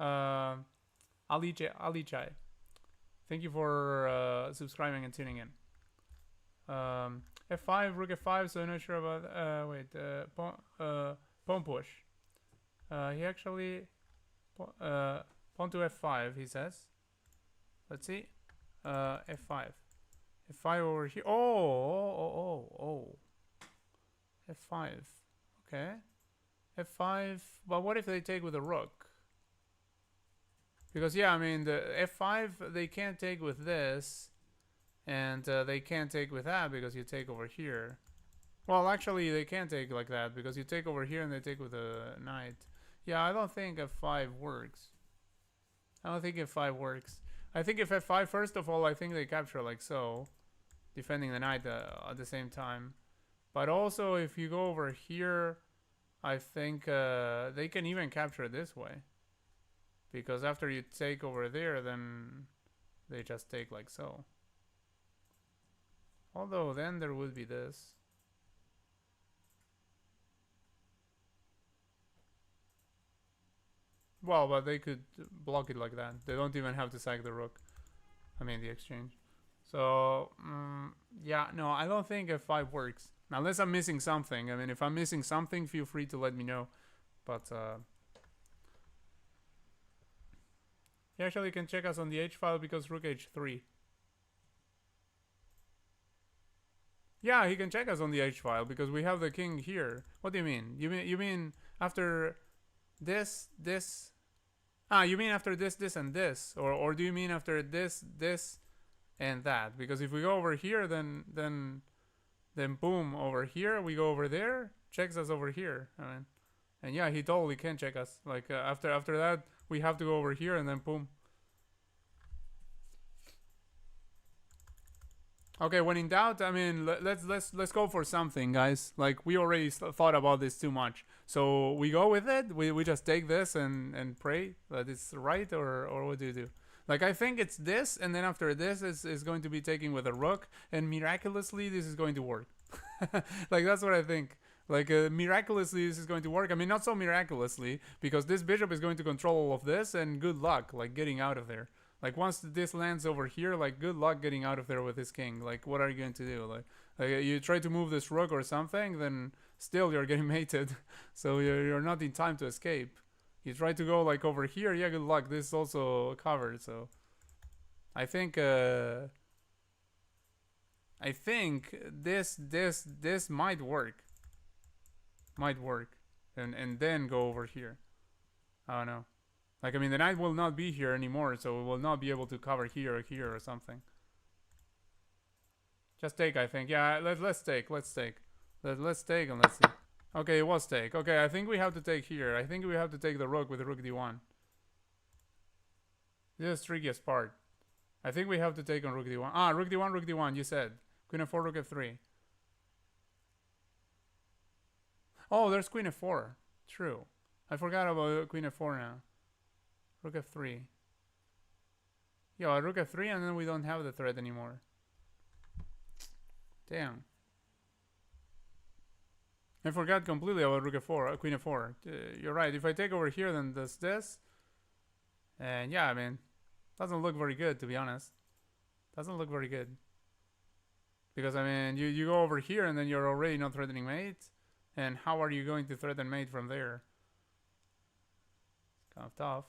Ali Chai. Thank you for subscribing and tuning in. F5, rook F5. So I'm not sure about. Wait, pawn push. He actually pawn to F5. He says. Let's see. F5. F5 over here. Oh. f5. Okay. f5. But what if they take with a rook? Because yeah, I mean the f5 they can't take with this, and they can't take with that because you take over here. Well, actually they can't take like that because you take over here and they take with a knight. Yeah, I don't think f5 works. I don't think f5 works. I think if f5, first of all, I think they capture like so, defending the knight at the same time. But also, if you go over here, I think they can even capture it this way. Because after you take over there, then they just take like so. Although then there would be this. Well, but they could block it like that. They don't even have to sack the rook. I mean the exchange. So yeah, no, I don't think f5 works unless I'm missing something. I mean, if I'm missing something, feel free to let me know. But he actually can check us on the h file because rook h3. Yeah, he can check us on the h file because we have the king here. What do you mean? You mean after this? Ah, you mean after this, and this, or do you mean after this, and that? Because if we go over here, then boom, over here we go over there, checks us over here. I mean, and yeah, he totally can check us. Like after that, we have to go over here, and then boom. Okay, when in doubt, I mean, let's go for something, guys. Like we already thought about this too much, so we go with it. We just take this and pray that it's right, or what do you do? Like I think it's this, and then after this is going to be taking with a rook, and miraculously this is going to work. Like that's what I think. Like miraculously this is going to work. I mean, not so miraculously because this bishop is going to control all of this, and good luck like getting out of there. Like once this lands over here, like good luck getting out of there with this king. Like what are you going to do? Like you try to move this rook or something, then still you're getting mated, so you're not in time to escape. You try to go like over here, yeah, good luck. This is also covered, so I think this might work, and then go over here. I don't know. Like, I mean, the knight will not be here anymore, so we will not be able to cover here or something. Just take, I think. Yeah, let's take. Let's take and let's see. Okay, it was take. Okay, I think we have to take here. I think we have to take the rook with rook d1. This is the trickiest part. I think we have to take on rook d1. Ah, rook d1, you said. Queen f4, rook f3. Oh, there's queen f4. True. I forgot about queen f4 now. Rook f3. Yo, rook f3 and then we don't have the threat anymore. Damn. I forgot completely about rook f4, queen f4. You're right. If I take over here, then does this. And yeah, I mean, doesn't look very good, to be honest. Doesn't look very good. Because, I mean, you go over here and then you're already not threatening mate. And how are you going to threaten mate from there? It's kind of tough.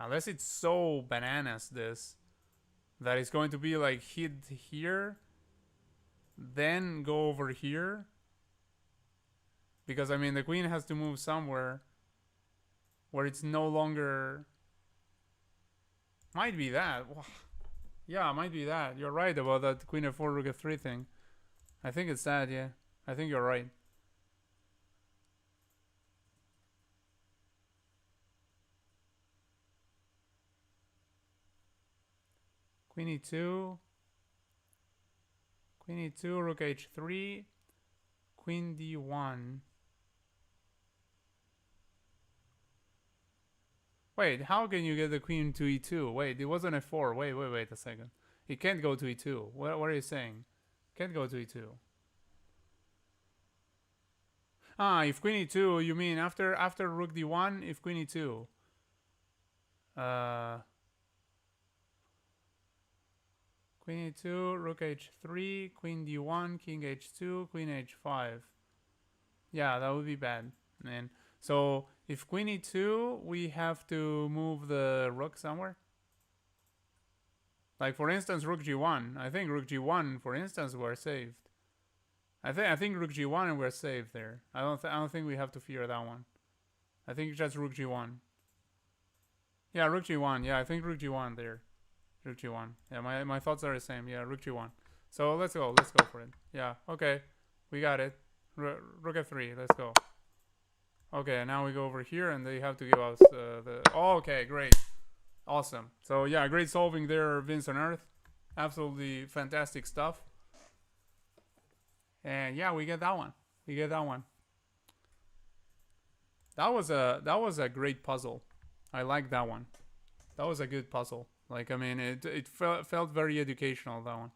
Unless it's so bananas this, that it's going to be like hit here, then go over here. Because, I mean, the queen has to move somewhere where it's no longer... Might be that. Yeah, might be that. You're right about that queen f4, rook f3 thing. I think it's that, yeah. I think you're right. Queen e2. Queen e2, rook h3. Queen d1. Wait, how can you get the queen to e2? Wait, it wasn't f4. Wait a second. It can't go to e2. What are you saying? Can't go to e2. Ah, if queen e2, you mean after rook d1, if queen e2. Queen e2, rook h3, queen d1, king h2, queen h5. Yeah, that would be bad, man. So if queen e2, we have to move the rook somewhere. Like for instance, rook g1. I think rook g1, for instance, we're saved. I think rook g1 and we're saved there. I don't think we have to fear that one. I think just rook g1. Yeah, rook g1. Yeah, I think rook g1 there. Rook g1. Yeah, my thoughts are the same. Yeah, rook g1. So let's go. Let's go for it. Yeah. Okay, we got it. Rook f3. Let's go. Okay, now we go over here, and they have to give us the. Oh, okay, great, awesome. So yeah, great solving there, Vince on Earth. Absolutely fantastic stuff. And yeah, we get that one. We get that one. That was a great puzzle. I like that one. That was a good puzzle. Like I mean, it felt very educational, that one.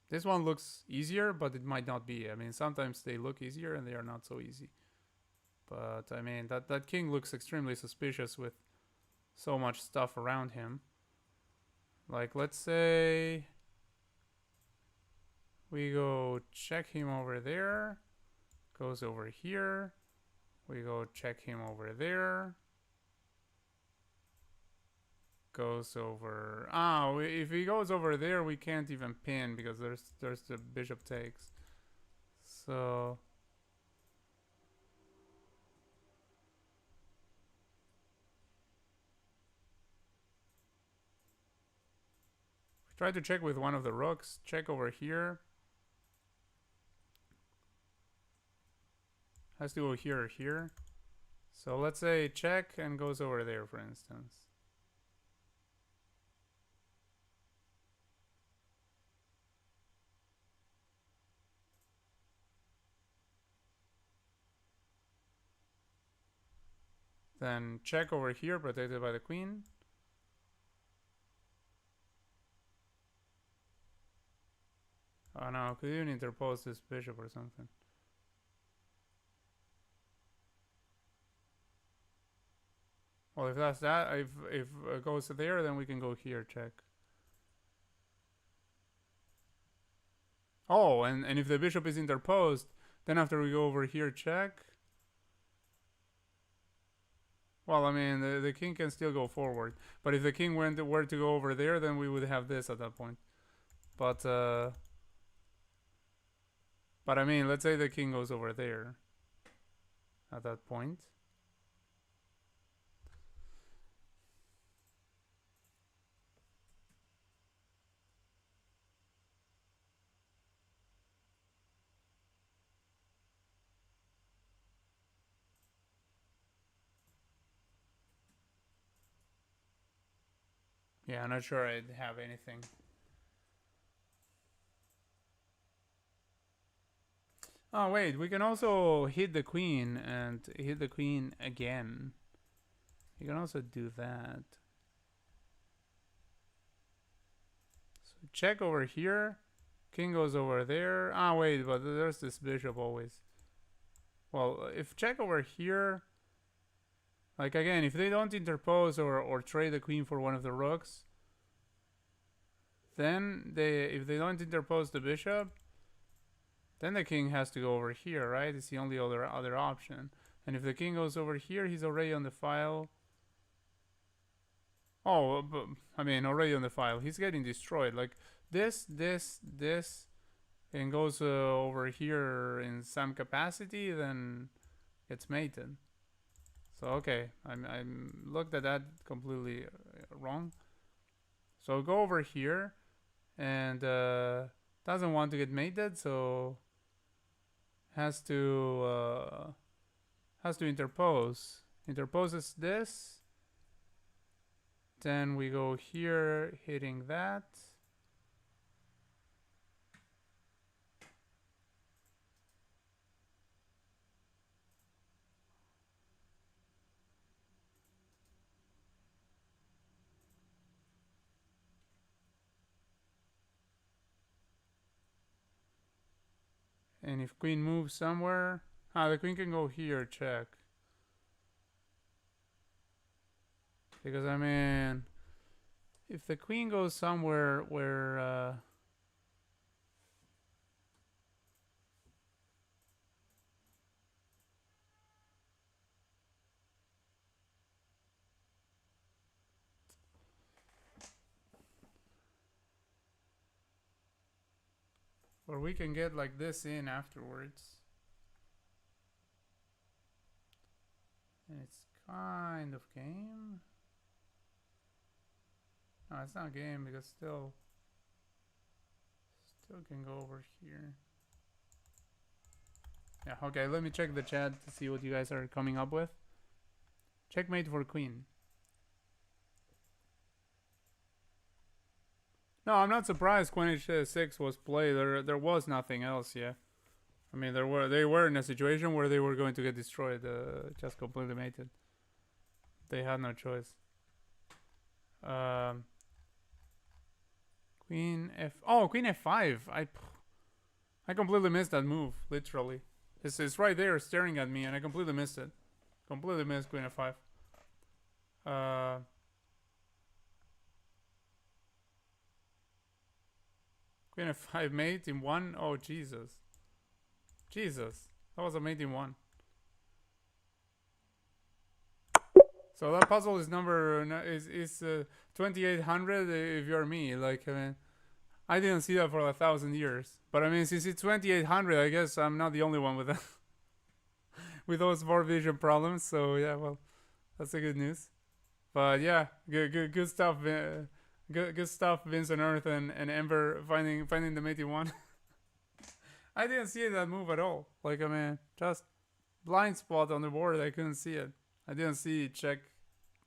This one looks easier, but it might not be. I mean, sometimes they look easier and they are not so easy. But I mean, that king looks extremely suspicious with so much stuff around him. Like let's say we go check him over there. Goes over here. We go check him over there. Goes over. If he goes over there, we can't even pin because there's the bishop takes. So we try to check with one of the rooks. Check over here. Has to go here or here. So let's say check and goes over there, for instance. Then check over here, protected by the queen. Oh no, could even interpose this bishop or something. Well, if that's that, if it goes there, then we can go here, check. Oh, and if the bishop is interposed, then after we go over here, check. Well, I mean, the king can still go forward. But if the king were to go over there, then we would have this at that point. But I mean, let's say the king goes over there at that point. Yeah, I'm not sure I'd have anything. Oh, wait, we can also hit the queen and hit the queen again. You can also do that. So check over here. King goes over there. Wait, but there's this bishop always. Well, if check over here, like again, if they don't interpose or trade the queen for one of the rooks, then if they don't interpose the bishop, then the king has to go over here, right? It's the only other option. And if the king goes over here, he's already on the file. Oh, but, I mean, already on the file. He's getting destroyed. Like this, and goes over here in some capacity, then gets mated. So okay, I'm looked at that completely wrong. So go over here, and doesn't want to get mated, so has to interpose. Interposes this. Then we go here, hitting that. And if queen moves somewhere, the queen can go here, check. Because I mean, if the queen goes somewhere where Or we can get like this in afterwards. And it's kind of game. No, it's not game because still can go over here. Yeah, okay, let me check the chat to see what you guys are coming up with. Checkmate for queen. No, I'm not surprised queen h6 was played. There was nothing else, yeah. I mean, they were in a situation where they were going to get destroyed, just completely mated. They had no choice. Queen queen f5. I completely missed that move, literally. It's right there staring at me, and I completely missed it. Completely missed queen f5. Queen f5 mate in 1. Oh, Jesus. Jesus. That was a mate in 1. So that puzzle is number is 2800 if you're me. Like, I mean, I didn't see that for 1,000 years. But I mean, since it's 2800, I guess I'm not the only one with that. With those 4 vision problems. So yeah, well, that's a good news. But yeah, good stuff. Good stuff, Vincent Earth and Ember finding the matey one. I didn't see that move at all. Like, I mean, just blind spot on the board. I couldn't see it. I didn't see check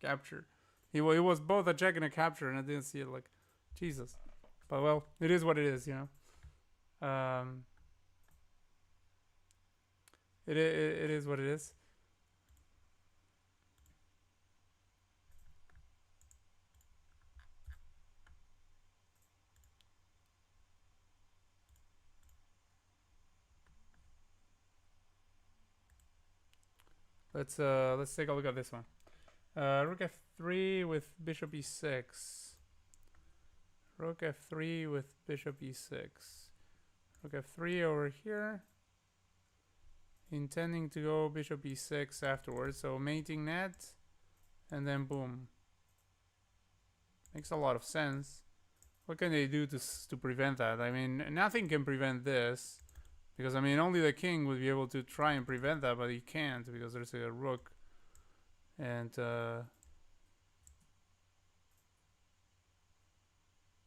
capture. It was both a check and a capture, and I didn't see it. Like, Jesus. But well, it is what it is, you know. It is what it is. Let's take a look at this one. Rook f3 with bishop e6. Rook f3 with bishop e6. Rook f3 over here. Intending to go bishop e6 afterwards. So mating net. And then boom. Makes a lot of sense. What can they do to prevent that? I mean, nothing can prevent this. Because, I mean, only the king would be able to try and prevent that, but he can't because there's a rook. And,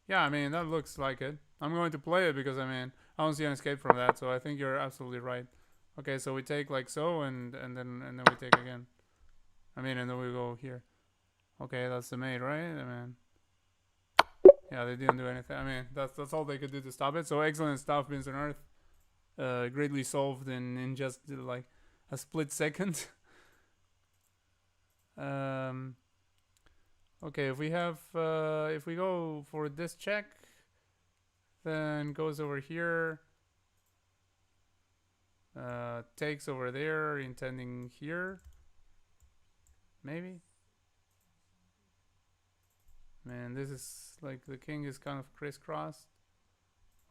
yeah, I mean, that looks like it. I'm going to play it because, I mean, I don't see an escape from that, so I think you're absolutely right. Okay, so we take like so, and then we take again. I mean, and then we go here. Okay, that's the mate, right? I mean, yeah, they didn't do anything. I mean, that's all they could do to stop it. So excellent stuff, Vincent Earth. Greatly solved in just like a split second. Okay, if we have if we go for this check, then goes over here, takes over there, intending here, maybe. Man, this is like the king is kind of crisscrossed.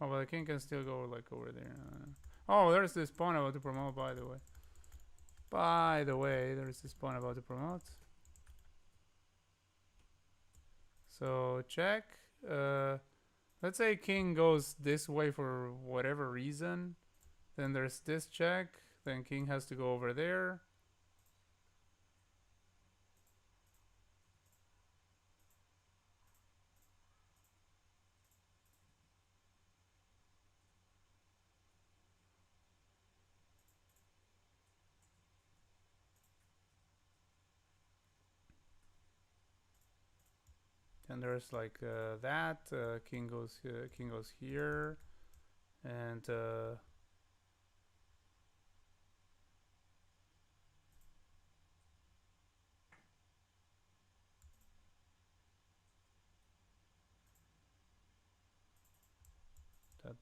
Oh, but the king can still go like over there. Oh, there's this pawn about to promote, by the way. By the way, there's this pawn about to promote. So check. Let's say king goes this way for whatever reason. Then there's this check. Then king has to go over there. And there's like that king goes here, and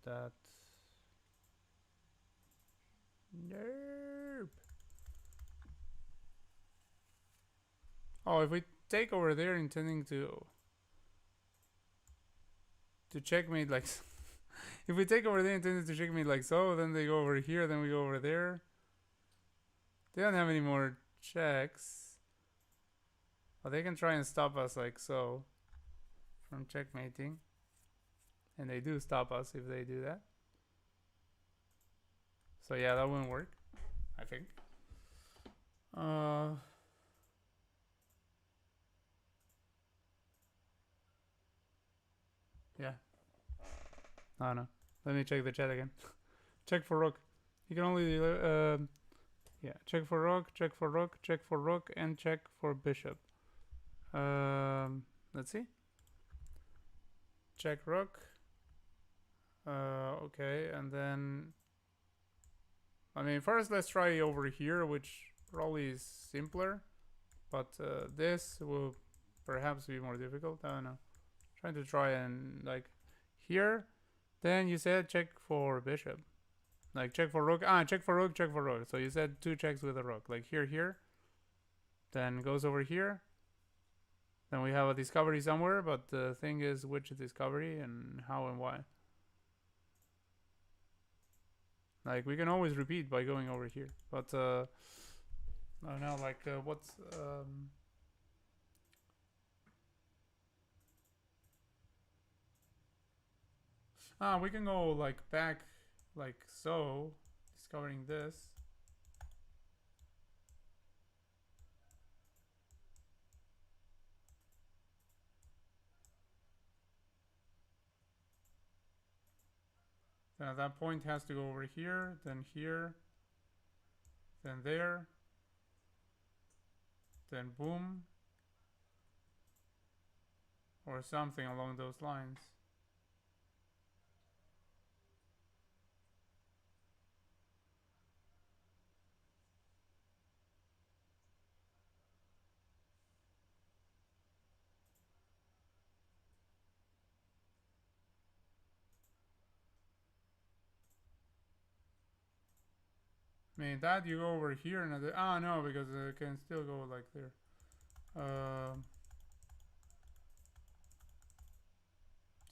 that nope. Oh, if we take over there intending to checkmate like if we take over there intending to checkmate like so, then they go over here, then we go over there. They don't have any more checks. But they can try and stop us like so from checkmating. And they do stop us if they do that. So yeah, that wouldn't work, I think. Yeah. I don't know. Let me check the chat again. Check for rook. You can only yeah, check for rook, check for rook, check for rook, and check for bishop. Let's see. Check rook. Okay, and then I mean first let's try over here, which probably is simpler, but this will perhaps be more difficult. I don't know. Trying to try and like here. Then you said check for bishop. Like check for rook. Check for rook, check for rook. So you said two checks with a rook. Like here, here. Then goes over here. Then we have a discovery somewhere, but the thing is which discovery and how and why. Like we can always repeat by going over here, but I don't know. Like what's we can go like back, like so, discovering this. Then at that point has to go over here, then there, then boom, or something along those lines. I mean that you go over here and no, because it can still go like there.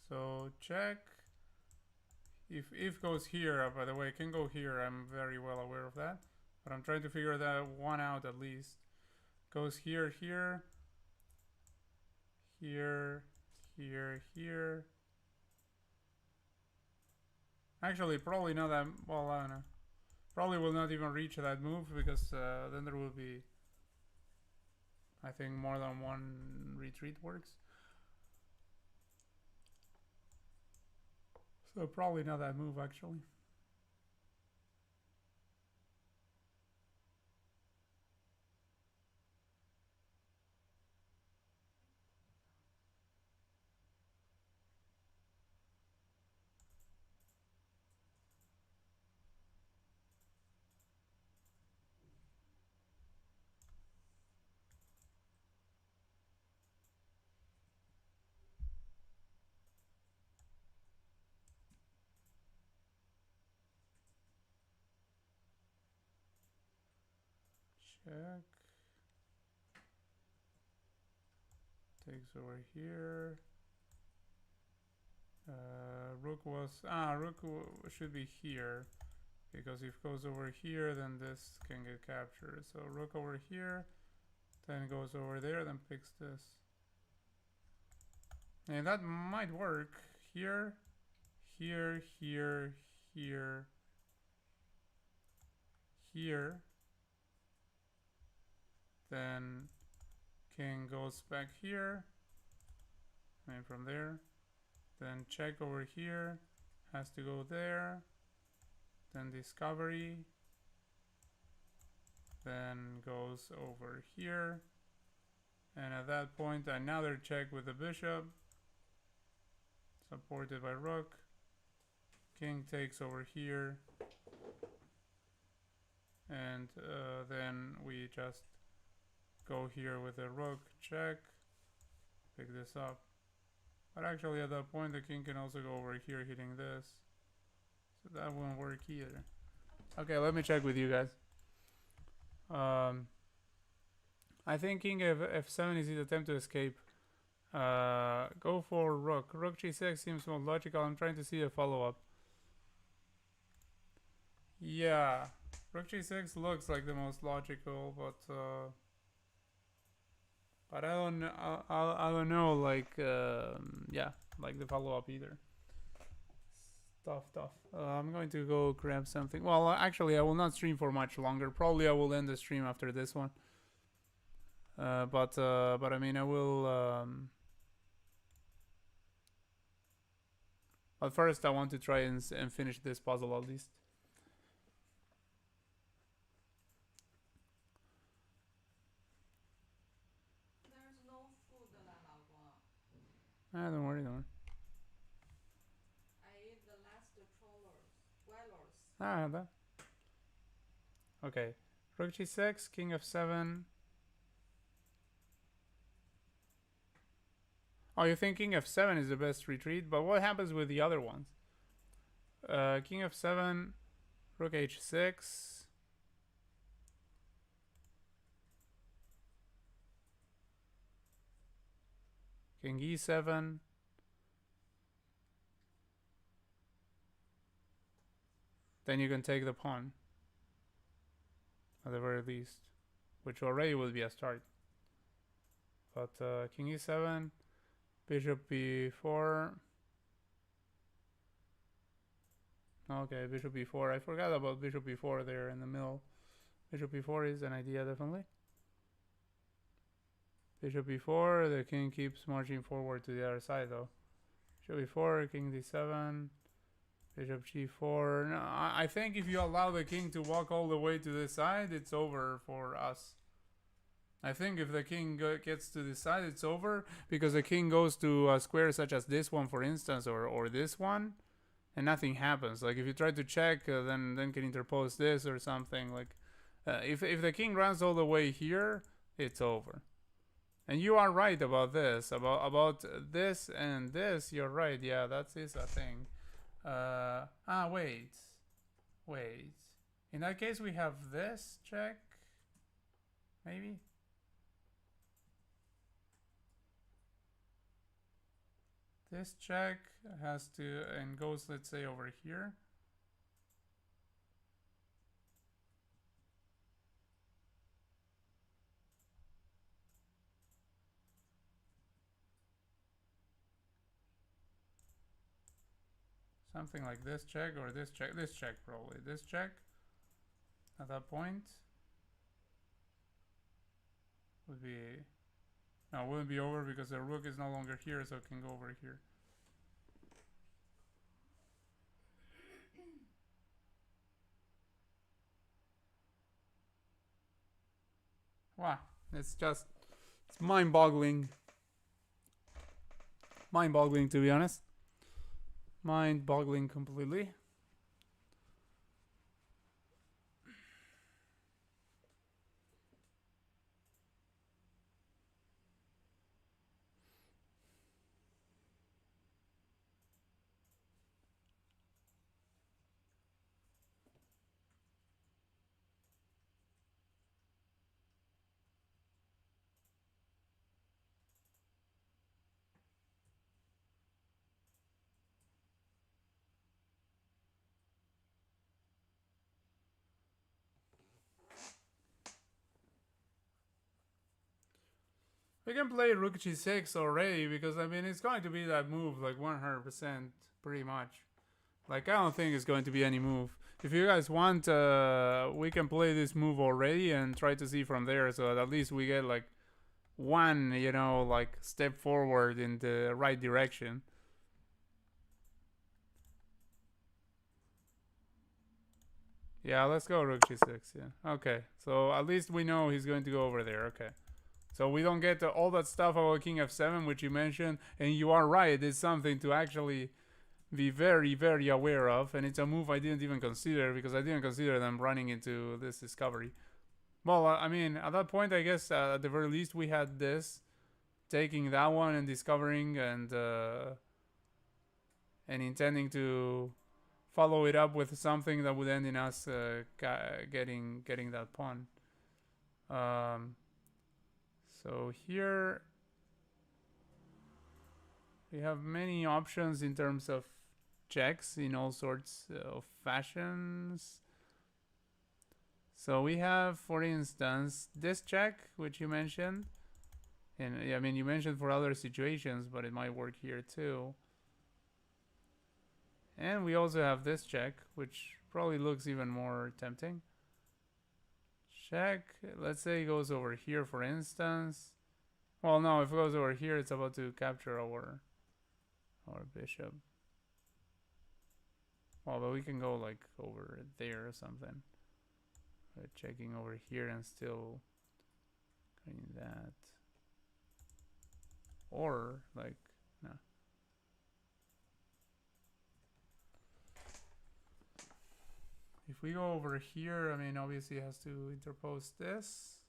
So check. If goes here, by the way, it can go here. I'm very well aware of that, but I'm trying to figure that one out at least. Goes here, here, here, here. Actually, probably not that well. I don't know. Probably will not even reach that move because then there will be, I think, more than one retreat works. So probably not that move actually. Check. Takes over here. Rook was rook should be here because if it goes over here, then this can get captured. So rook over here, then goes over there, then picks this, and that might work here, here, here, here, here. Then king goes back here, and from there, then check over here, has to go there, then discovery, then goes over here, and at that point another check with the bishop, supported by rook. King takes over here, and then we just go here with a rook, check, pick this up. But actually at that point the king can also go over here hitting this, so that won't work either. Okay, let me check with you guys. I think king f7 is his attempt to escape. Go for rook. Rook g6 seems more logical. I'm trying to see a follow-up. Yeah, rook g6 looks like the most logical, but I don't know. I don't know. Like yeah, like the follow-up either. tough. I'm going to go grab something. Well, actually, I will not stream for much longer. Probably I will end the stream after this one. But I mean, I will. But first, I want to try and finish this puzzle at least. There's no food 了，老公。Don't worry, don't worry. I ate the last dwellers. That. Okay. Rook g6, king f7. Oh, you think king f7 is the best retreat, but what happens with the other ones? King f7, rook h6. King e7. Then you can take the pawn. At the very least. Which already will be a start. But king e7. Bishop b4. Okay, bishop b4. I forgot about bishop b4 there in the middle. Bishop b4 is an idea, definitely. Bishop b4. The king keeps marching forward to the other side, though. Bishop b4, king d7. Bishop g4. No, I think if you allow the king to walk all the way to this side, it's over for us. I think if the king gets to this side, it's over, because the king goes to a square such as this one, for instance, or this one, and nothing happens. Like if you try to check, then can interpose this or something. Like if the king runs all the way here, it's over. And you are right about this, about this and this. You're right. Yeah, that is a thing. Wait. In that case, we have this check, maybe. This check has to, and goes, let's say, over here. Something like this check, or this check. This check, probably. This check. At that point. Would be... No, it wouldn't be over because the rook is no longer here, so it can go over here. Wow, it's mind-boggling. Mind-boggling, to be honest. Mind-boggling completely. We can play rook g6 already, because I mean it's going to be that move like 100% pretty much. Like I don't think it's going to be any move. If you guys want, we can play this move already and try to see from there, so that at least we get like one, like step forward in the right direction. Yeah, let's go rook g6. Yeah. Okay. So at least we know he's going to go over there. Okay. So we don't get all that stuff about king f7, which you mentioned, and you are right. It's something to actually be very, very aware of, and it's a move I didn't even consider, because I didn't consider them running into this discovery. Well, I mean, at that point, I guess at the very least we had this, taking that one and discovering and intending to follow it up with something that would end in us getting that pawn. So here we have many options in terms of checks in all sorts of fashions. So we have, for instance, this check, which you mentioned. And I mean, you mentioned for other situations, but it might work here too. And we also have this check, which probably looks even more tempting. Check. Let's say it goes over here, for instance. Well, no, if it goes over here, it's about to capture our bishop. Well, but we can go like over there or something. Checking over here and still doing that. Or like, no. If we go over here, I mean, obviously it has to interpose this.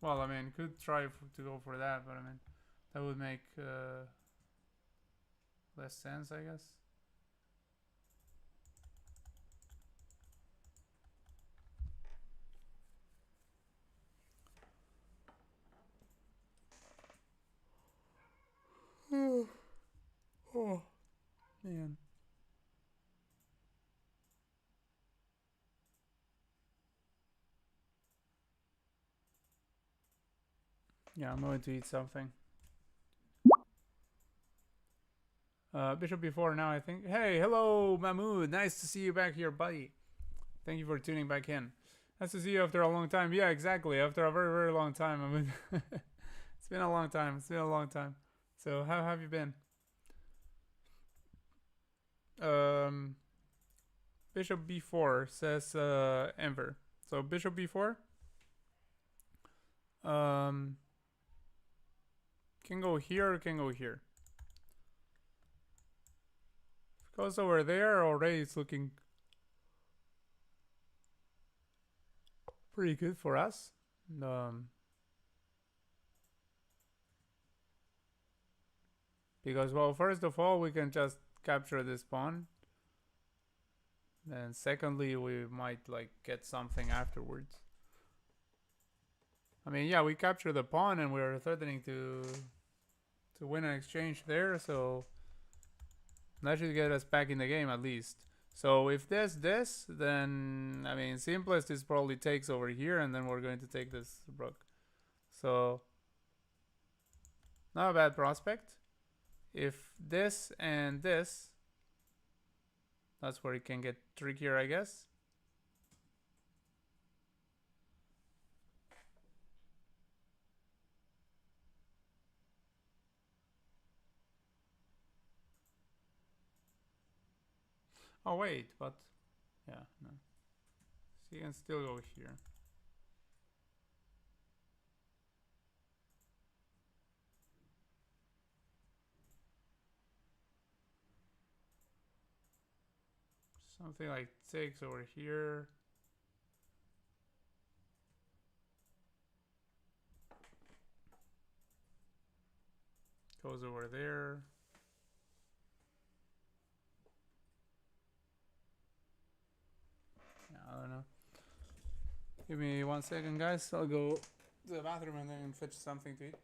Well, I mean, could try to go for that, but I mean, that would make less sense, I guess. Oh, man. Yeah, I'm going to eat something. Bishop before now, I think. Hey, hello, Mahmood. Nice to see you back here, buddy. Thank you for tuning back in. Nice to see you after a long time. Yeah, exactly. After a very, very long time. I mean, it's been a long time. It's been a long time. So, how have you been? Bishop b4 says Enver. So, Bishop b4. Can go here or can go here. If it goes over there, already it's looking pretty good for us. Because, well, first of all, we can just capture this pawn. And secondly, we might like get something afterwards. I mean, yeah, we capture the pawn and we're threatening to win an exchange there, so that should get us back in the game at least. So if there's this, then I mean, simplest is probably takes over here, and then we're going to take this rook. So not a bad prospect. If this and this, that's where it can get trickier, I guess. Oh wait, but yeah, no. So you can still go here. Something like takes over here. Goes over there. Yeah, I don't know. Give me 1 second, guys. I'll go to the bathroom and then fetch something to eat.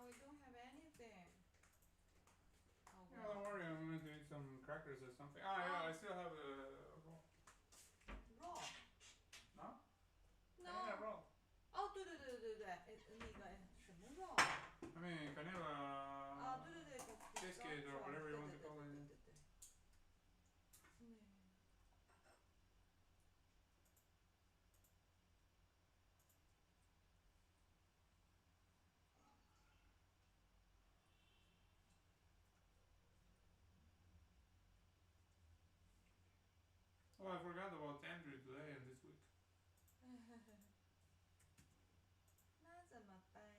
We don't have anything. Oh, Yeah, don't worry. I'm going to eat some crackers or something. Ah, yeah, I still have the roll. raw. No? No. Canela roll. 哦，那个什么 raw？ I mean, canela 啊，对， biscuit or whatever you want to call it. 对。Oh, I forgot about Andrew today and this week. 那怎么办呀？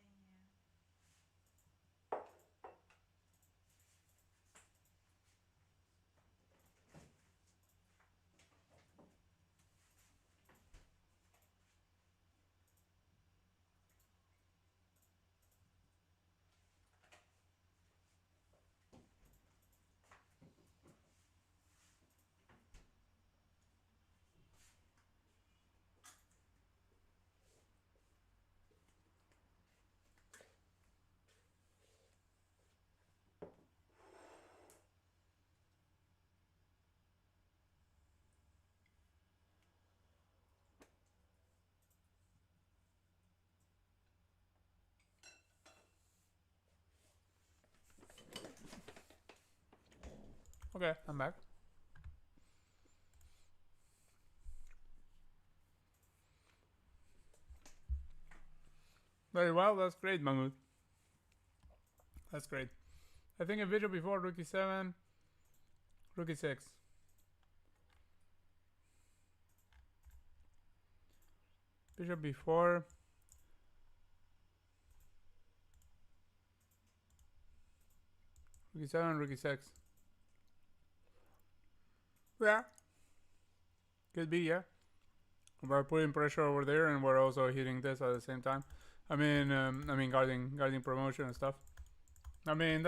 Okay, I'm back. Very well, that's great, Mahmoud. That's great. I think a video before Rookie 7, Rookie 6. Bishop before. Rookie 7, Rookie 6. Yeah. Could be, yeah. We're putting pressure over there and we're also hitting this at the same time. I mean, guarding promotion and stuff. I mean,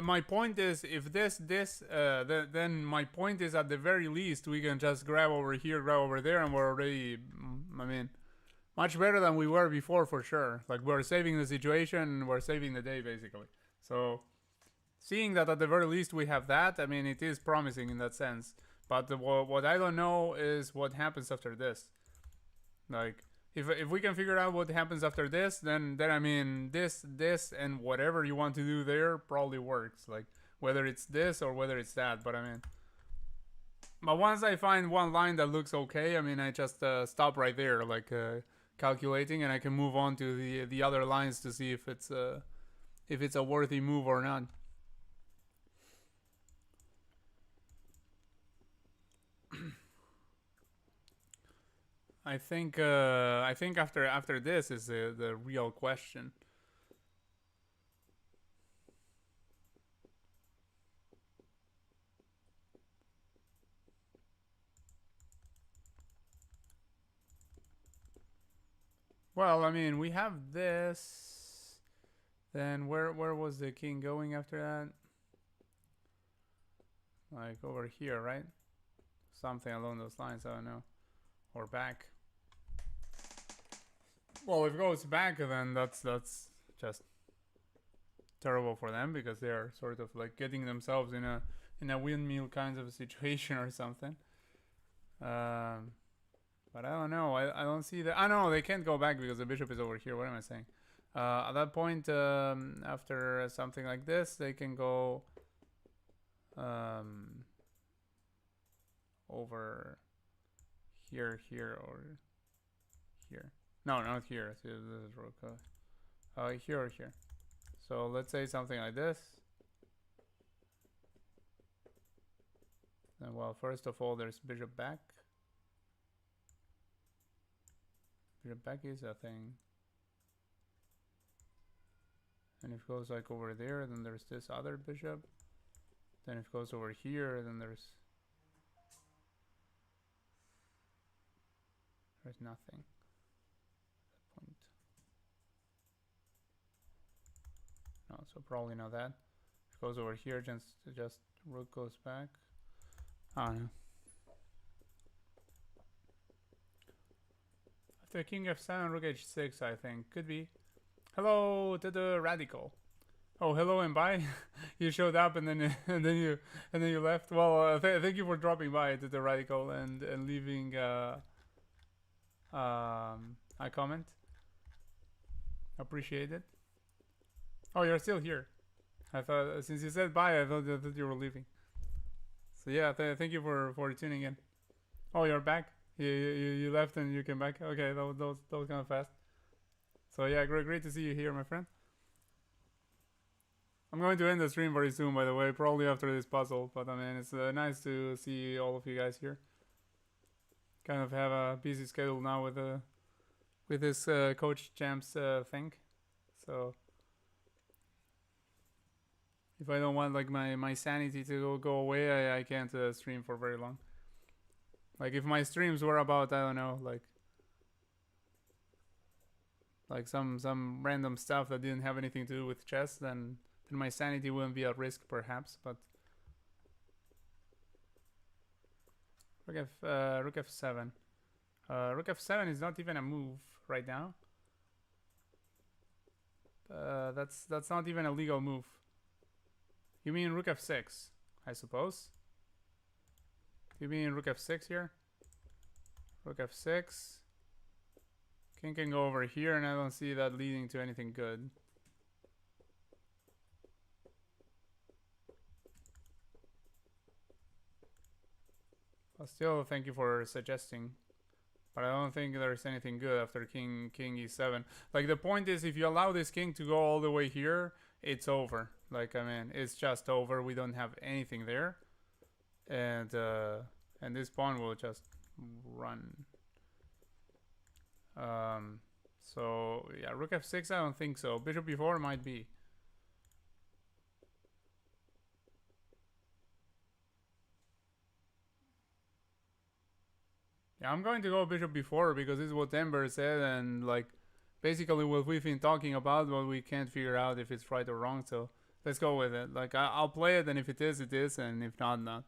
my point is, if then my point is at the very least we can just grab over here, grab over there, and we're already, I mean, much better than we were before for sure. Like, we're saving the situation, we're saving the day basically. So, seeing that at the very least we have that, I mean, it is promising in that sense. But what I don't know is what happens after this. Like, if we can figure out what happens after this, then I mean, this and whatever you want to do there probably works. Like, whether it's this or whether it's that. But I mean, but once I find one line that looks okay, I mean, I just stop right there, like calculating, and I can move on to the other lines to see if it's a worthy move or not. I think after this is the real question. Well, I mean, we have this. Then where was the king going after that? Like over here, right? Something along those lines, I don't know. Or back. Well, if it goes back, then that's just terrible for them because they are sort of like getting themselves in a windmill kind of a situation or something. But I don't know. I don't see that. I know they can't go back because the bishop is over here. What am I saying? At that point, after something like this, they can go over here, or here. No, not here. This is rook. Here or here. So let's say something like this. Then, well, first of all, there's bishop back. Bishop back is a thing. And if it goes like over there, then there's this other bishop. Then if it goes over here, then there's nothing. Point. No, so probably not that. If it goes over here, just rook goes back. I don't know. After king f7, rook h6, I think. Could be. Hello to the radical. Oh, hello and bye. You showed up and then you left. Well, thank you for dropping by to the radical and leaving a comment. Appreciate it. Oh, you're still here. I thought since you said bye, I thought that you were leaving. So yeah, thank you for tuning in. Oh, you're back. You left and you came back. Okay, that was kind of fast. So yeah, great to see you here, my friend. I'm going to end the stream very soon, by the way, probably after this puzzle. But I mean, it's nice to see all of you guys here. Kind of have a busy schedule now with this Coach Champs thing. So if I don't want like my sanity to go away, I can't stream for very long. Like if my streams were about, I don't know, like some random stuff that didn't have anything to do with chess, then my sanity wouldn't be at risk perhaps. But rook f7. Rook f7 is not even a move right now. That's not even a legal move. You mean rook f6, I suppose? You mean rook f6 here? Rook f6. King can go over here, and I don't see that leading to anything good. But still, thank you for suggesting. But I don't think there's anything good after king e7. Like, the point is, if you allow this king to go all the way here, it's over. Like, I mean, it's just over. We don't have anything there. And this pawn will just run. So, yeah, rook f6, I don't think so. Bishop b4 might be. Yeah, I'm going to go bishop b4 because this is what Ember said, and like basically what we've been talking about, but we can't figure out if it's right or wrong. So let's go with it. Like I'll play it, and if it is, it is, and if not, not.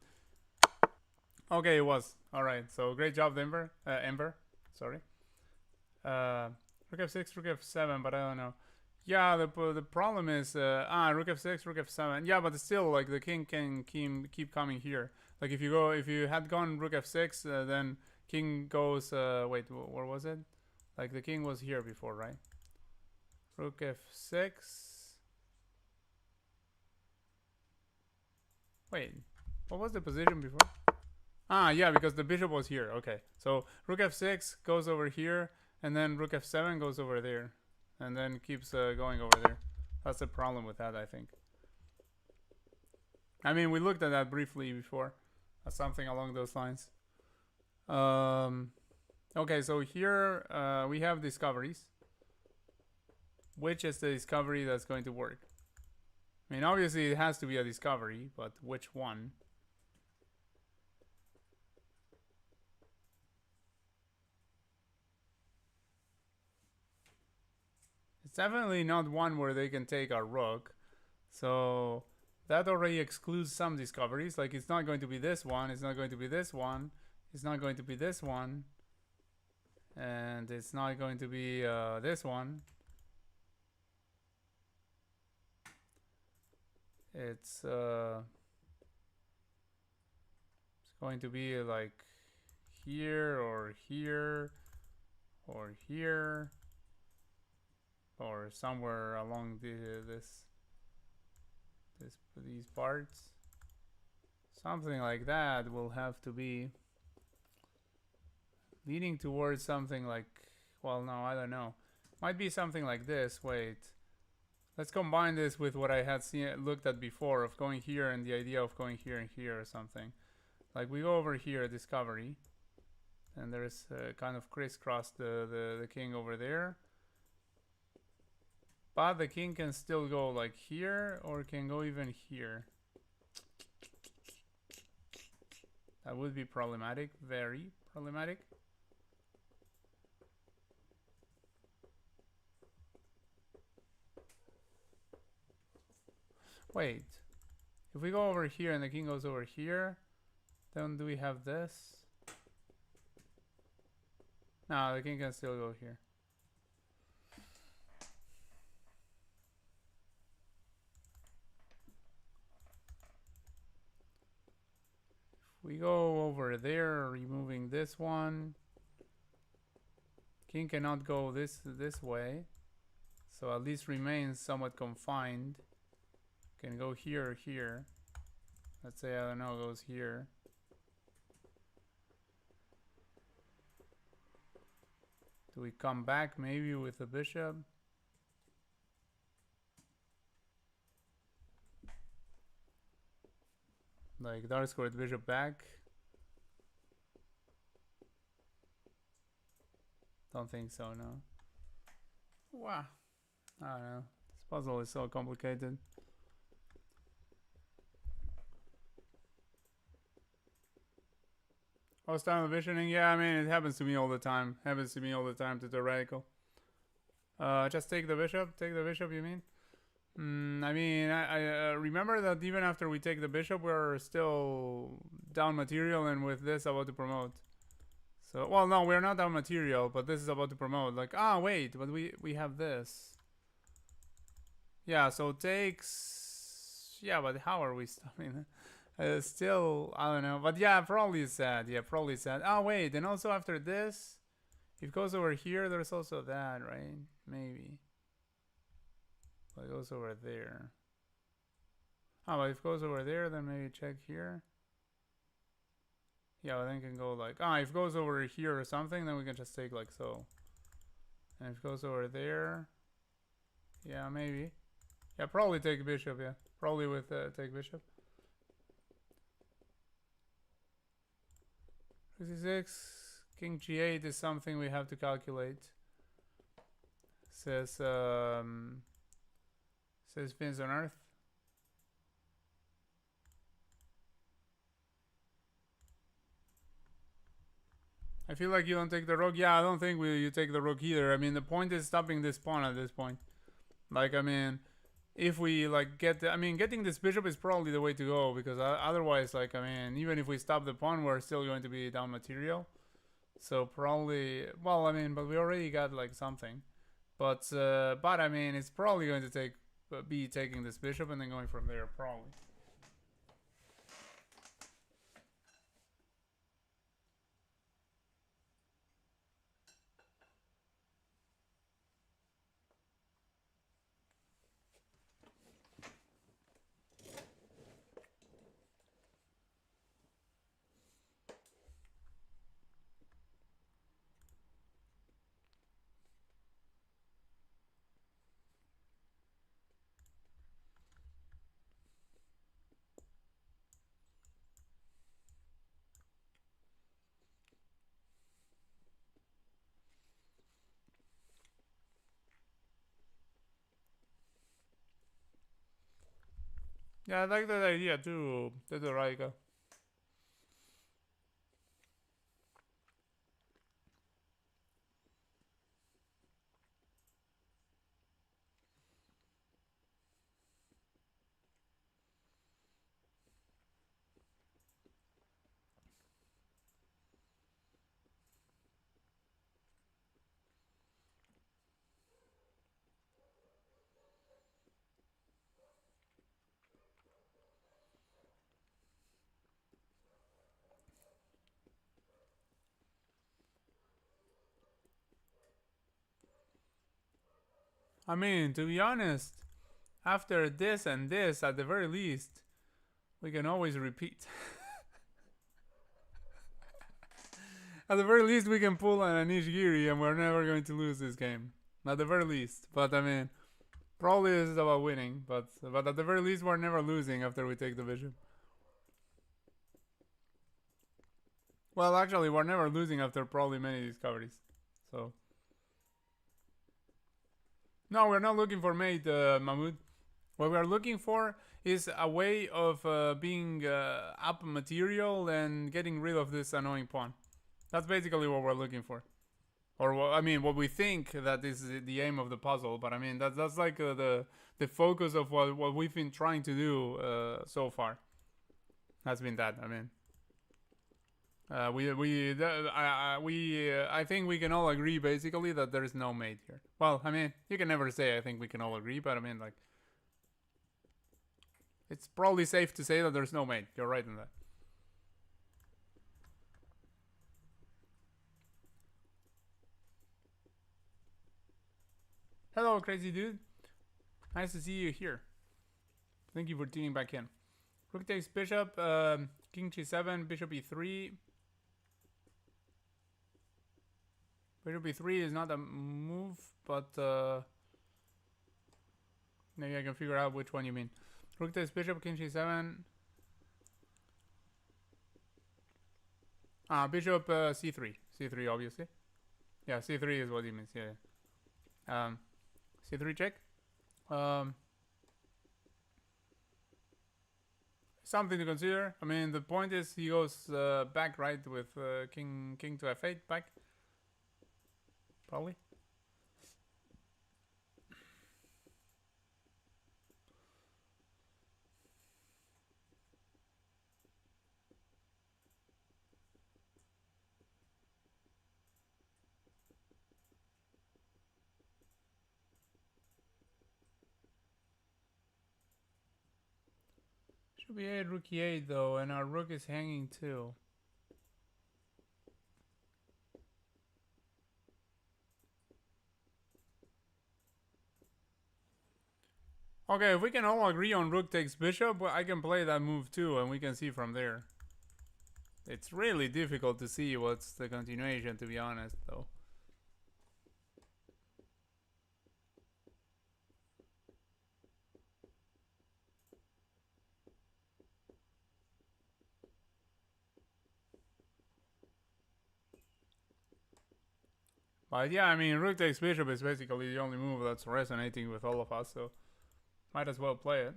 Okay, it was all right. So great job, Ember. Ember, sorry. Rook f6, rook f7, but I don't know. Yeah, the problem is rook f6, rook f7. Yeah, but still, like the king can keep coming here. Like if you had gone rook f6, then king goes. Wait, where was it? Like the king was here before, right? Rook f6. Wait, what was the position before? Ah, yeah, because the bishop was here. Okay, so rook f6 goes over here, and then rook f7 goes over there, and then keeps going over there. That's the problem with that, I think. I mean, we looked at that briefly before, something along those lines. Okay, so here we have discoveries. Which is the discovery that's going to work? I mean, obviously it has to be a discovery, but which one? It's definitely not one where they can take our rook. So that already excludes some discoveries. Like it's not going to be this one, it's not going to be this one, it's not going to be this one, and it's not going to be this one. It's going to be like here or here or here or somewhere along these parts. Something like that will have to be leading towards something like, well, no, I don't know. Might be something like this. Wait. Let's combine this with what I had looked at before of going here and the idea of going here and here or something. Like we go over here, discovery, and there's kind of crisscross the king over there. But the king can still go like here or can go even here. That would be problematic, very problematic. Wait, if we go over here and the king goes over here, then do we have this? No, the king can still go here. If we go over there, removing this one, king cannot go this way, so at least remains somewhat confined. Can go here or here. Let's say, I don't know, goes here. Do we come back maybe with the bishop? Like dark squared bishop back? Don't think so, no. Wow. I don't know. This puzzle is so complicated. Oh, style visioning? Yeah, I mean, it happens to me all the time. Happens to me all the time to theoretical. Just take the bishop? Take the bishop, you mean? I mean, I remember that even after we take the bishop, we're still down material and with this about to promote. So, well, no, we're not down material, but this is about to promote. Like, wait, but we have this. Yeah, so it takes... Yeah, but how are we stopping it? Still, I don't know. But yeah, probably sad. Yeah, probably sad. Wait, and also after this, if it goes over here, there's also that, right? Maybe. But it goes over there. But if it goes over there, then maybe check here. Yeah, then can go like, if it goes over here or something, then we can just take like so. And if it goes over there, yeah, maybe. Yeah, probably take bishop, yeah. Probably with take bishop. 56, king g8 is something we have to calculate. Says Vince on Earth. I feel like you don't take the rook. Yeah, I don't think you take the rook either. I mean, the point is stopping this pawn at this point. Like, I mean, if we like getting this bishop is probably the way to go, because otherwise, like, I mean, even if we stop the pawn, we're still going to be down material. So probably, well, I mean, but we already got like something. But I mean, it's probably going to be taking this bishop and then going from there, probably. Yeah, I like that idea too, Tedoraika. I mean, to be honest, after this and this, at the very least, we can always repeat. At the very least, we can pull an Anishigiri and we're never going to lose this game. At the very least. But I mean, probably this is about winning. But at the very least, we're never losing after we take the bishop. Well, actually, we're never losing after probably many discoveries. So. No, we're not looking for mate, Mahmoud. What we are looking for is a way of being up material and getting rid of this annoying pawn. That's basically what we're looking for, or I mean, what we think that is the aim of the puzzle. But I mean, that's like the focus of what we've been trying to do so far. Has been that. I mean, I think we can all agree basically that there is no mate here. Well, I mean, you can never say I think we can all agree, but I mean, like, it's probably safe to say that there's no mate. You're right in that. Hello, crazy dude. Nice to see you here. Thank you for tuning back in. Rook takes bishop, king g7, bishop e3. Bishop e3 is not a move, but maybe I can figure out which one you mean. Rook takes bishop, king g7. Bishop c3. c3, obviously. Yeah, c3 is what he means. Yeah. C3 check. Something to consider. I mean, the point is he goes back, right, with king to f8 back. Probably. Should be 8, rook e8 though, and our rook is hanging too. Okay, if we can all agree on rook takes bishop, well, I can play that move too, and we can see from there. It's really difficult to see what's the continuation, to be honest, though. But yeah, I mean, rook takes bishop is basically the only move that's resonating with all of us, so might as well play it.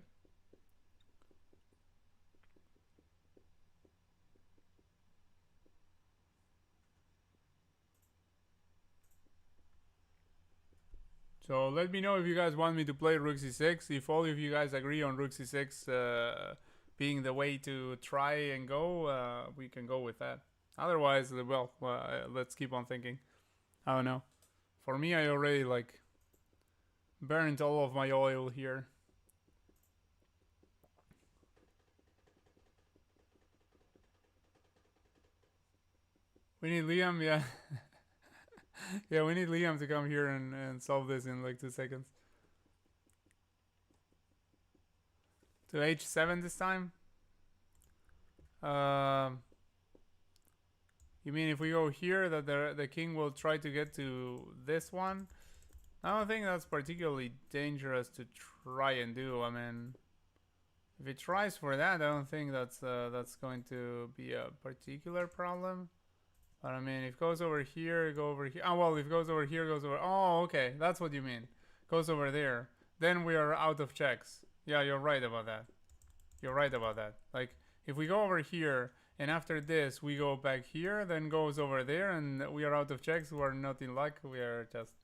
So let me know if you guys want me to play rook c6. If all of you guys agree on rook c6 being the way to try and go, we can go with that. Otherwise, well, let's keep on thinking. I don't know. For me, I already like burned all of my oil here. We need Liam, yeah. Yeah, we need Liam to come here and solve this in like 2 seconds. To h7 this time? You mean if we go here that the king will try to get to this one? I don't think that's particularly dangerous to try and do. I mean, if it tries for that, I don't think that's going to be a particular problem. But I mean, if it goes over here, go over here. Oh, well, if it goes over here, goes over... Oh, okay, that's what you mean. Goes over there. Then we are out of checks. Yeah, you're right about that. You're right about that. Like, if we go over here, and after this, we go back here, then goes over there, and we are out of checks. We're not in luck. We are just...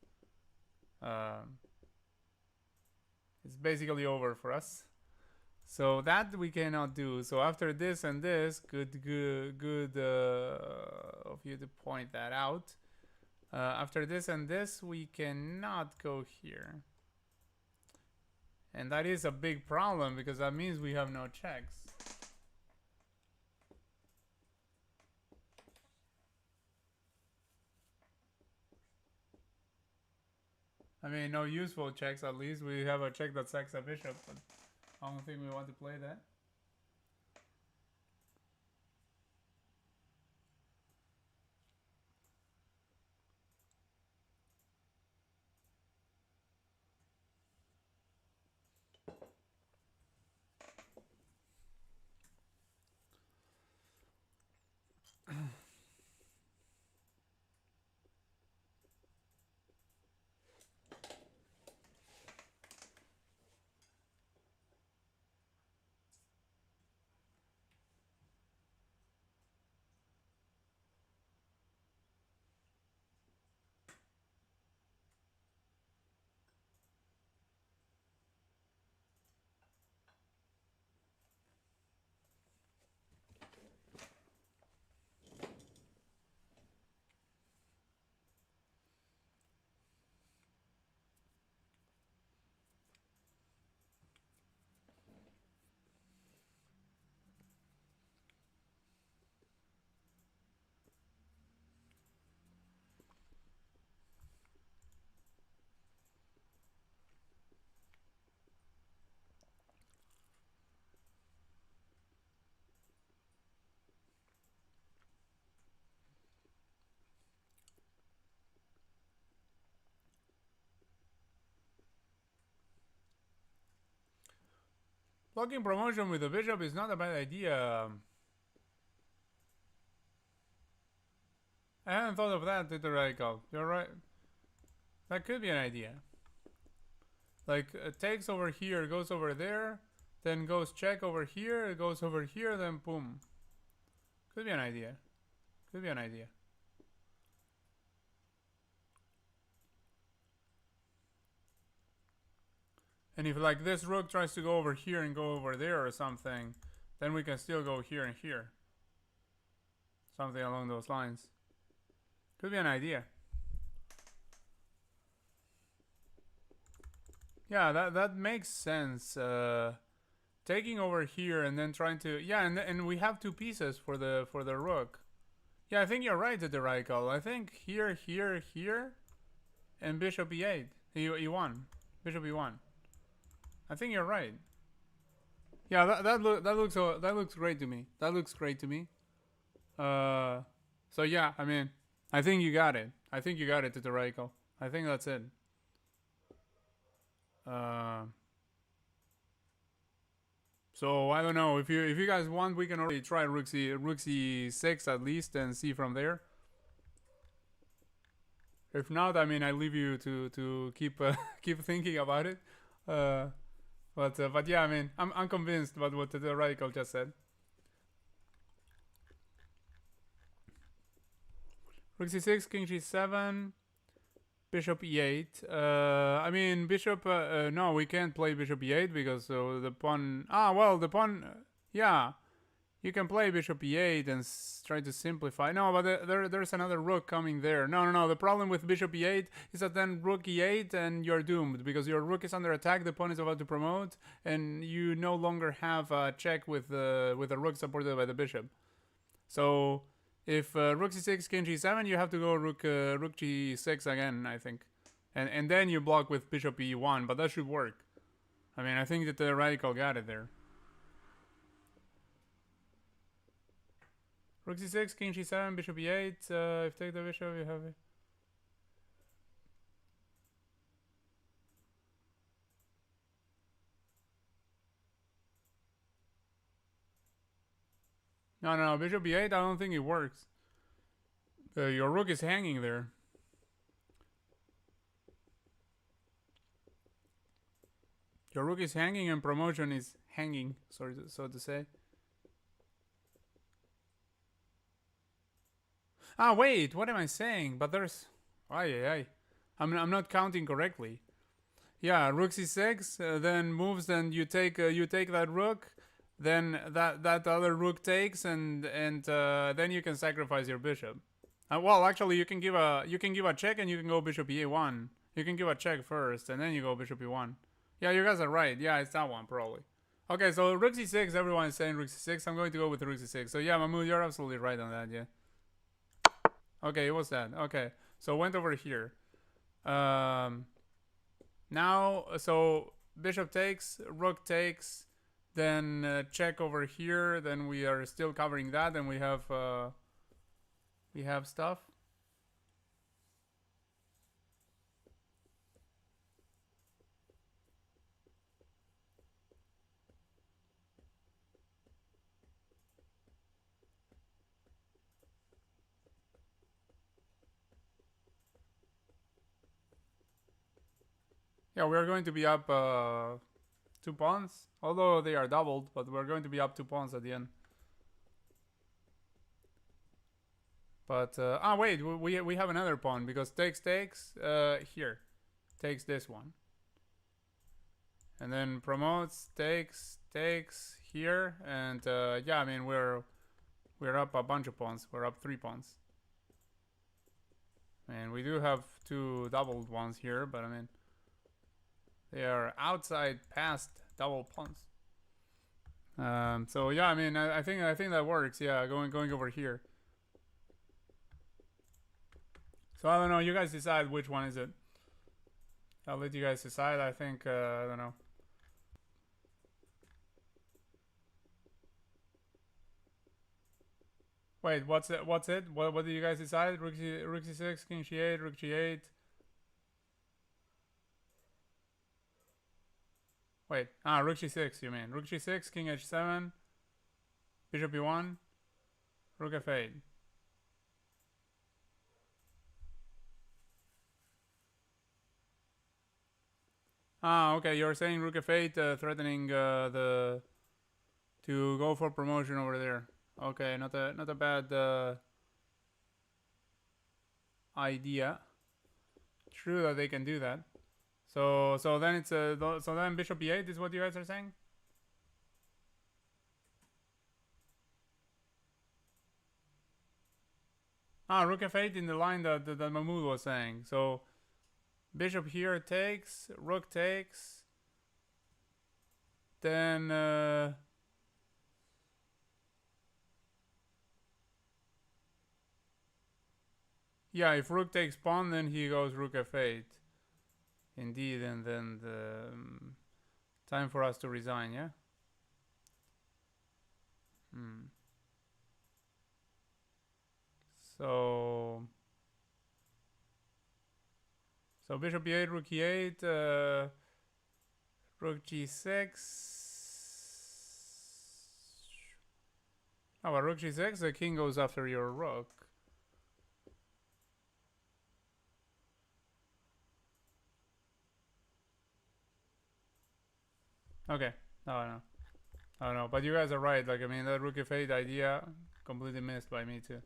it's basically over for us. So that we cannot do. So after this and this, good of you to point that out. After this and this, we cannot go here. And that is a big problem because that means we have no checks. I mean, no useful checks at least. We have a check that sacks a bishop, but I don't think we want to play that. Blocking promotion with the bishop is not a bad idea. I hadn't thought of that, Twitter Radical. You're right. That could be an idea. Like, it takes over here, goes over there, then goes check over here, it goes over here, then boom. Could be an idea. Could be an idea. And if like this rook tries to go over here and go over there or something, then we can still go here and here. Something along those lines. Could be an idea. Yeah, that makes sense. Taking over here and then trying to... Yeah, and we have 2 pieces for the rook. Yeah, I think you're right, the radical. I think here, here, here, and bishop e8. E1. Bishop e1. I think you're right. Yeah, that looks great to me. That looks great to me. So yeah, I mean, I think you got it. I think you got it, Tutorial. I think that's it. Uh, so I don't know, if you guys want, we can already try rook c6 at least and see from there. If not, I mean, I leave you to keep keep thinking about it. Uh, but yeah, I mean, I'm convinced about what the radical just said. Rook c6, king g7, bishop e8. I mean, bishop. No, we can't play bishop e8 because the pawn. Well, the pawn. Yeah, you can play bishop e8 and try to simplify. No, but there's another rook coming there. No. The problem with bishop e8 is that then rook e8 and you're doomed because your rook is under attack. The pawn is about to promote, and you no longer have a check with the rook supported by the bishop. So if rook c6, king g7, you have to go rook g6 again, I think, and then you block with bishop e1. But that should work. I mean, I think that the radical got it there. Rook c6, king g7, bishop e8. If take the bishop, you have it. No, bishop e8. I don't think it works. Your rook is hanging there. Your rook is hanging, and promotion is hanging. Sorry, so to say. Wait. What am I saying? But there's. Ay. I'm not counting correctly. Yeah, rook c6, then moves, then you take that rook, then that other rook takes, and then you can sacrifice your bishop. Well, actually, you can give a check, and you can go bishop e1. You can give a check first, and then you go bishop e1. Yeah, you guys are right. Yeah, it's that one probably. Okay, so rook c6. Everyone is saying rook c6. I'm going to go with rook c6. So yeah, Mahmoud, you're absolutely right on that. Yeah. Okay, it was that. Okay, so went over here. Now, so bishop takes, rook takes, then check over here. Then we are still covering that, and we have stuff. Yeah, we're going to be up 2 pawns, although they are doubled, but we're going to be up 2 pawns at the end. But wait, we have another pawn because takes here, takes this one, and then promotes takes here, and yeah, I mean we're up a bunch of pawns. We're up 3 pawns, and we do have 2 doubled ones here, but I mean they are outside past double pawns. So yeah, I mean I think that works. Yeah, going over here. So I don't know. You guys decide which one is it. I'll let you guys decide. I think I don't know. Wait, what's it? What do you guys decide? Rook c6, king c8, rook g8. Wait, rook g6. You mean rook g6, king h7, bishop e1, rook f8. Okay. You're saying rook f8, threatening to go for promotion over there. Okay, not a bad idea. True that they can do that. So then it's so then bishop e8 is what you guys are saying. Rook f8 in the line that Mahmoud was saying. So bishop here takes, rook takes, then yeah, if rook takes pawn, then he goes rook f8. Indeed, and then the time for us to resign. Yeah. So bishop e8, rook e8, rook g6. Oh, well, rook g6, the king goes after your rook. Okay. No, no. Oh, no. But you guys are right. Like, I mean, that rook f8 idea completely missed by me, too.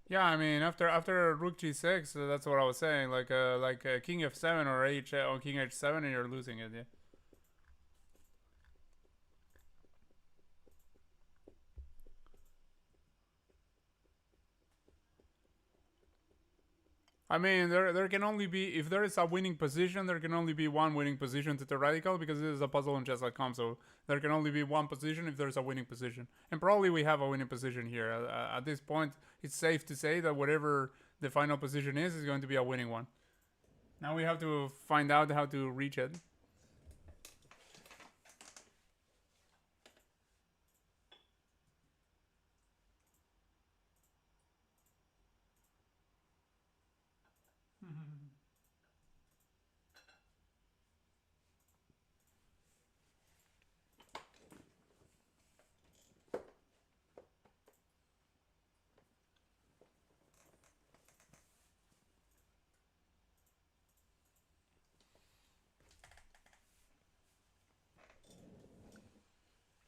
Yeah, I mean, after rook g6, that's what I was saying. Like king f7 or or king h7, and you're losing it. Yeah. I mean, there can only be, if there is a winning position, there can only be one winning position to the radical, because this is a puzzle on chess.com. So there can only be one position if there's a winning position, and probably we have a winning position here. At this point, it's safe to say that whatever the final position is going to be a winning one. Now we have to find out how to reach it.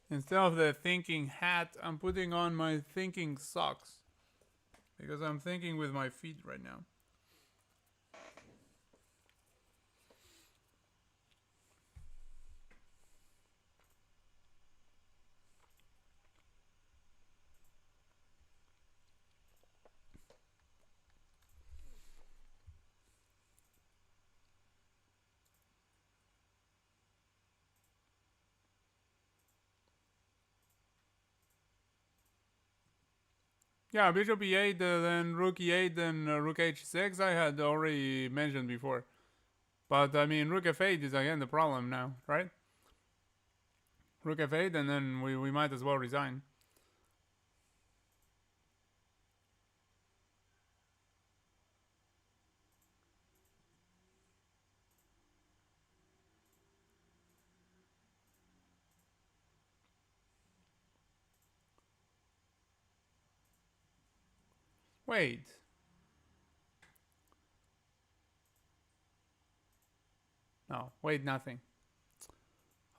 Instead of the thinking hat, I'm putting on my thinking socks, because I'm thinking with my feet right now. Yeah, bishop e8, then rook e8, then rook h6, I had already mentioned before. But I mean, rook f8 is again the problem now, right? Rook f8, and then we might as well resign. Wait. No, wait, nothing.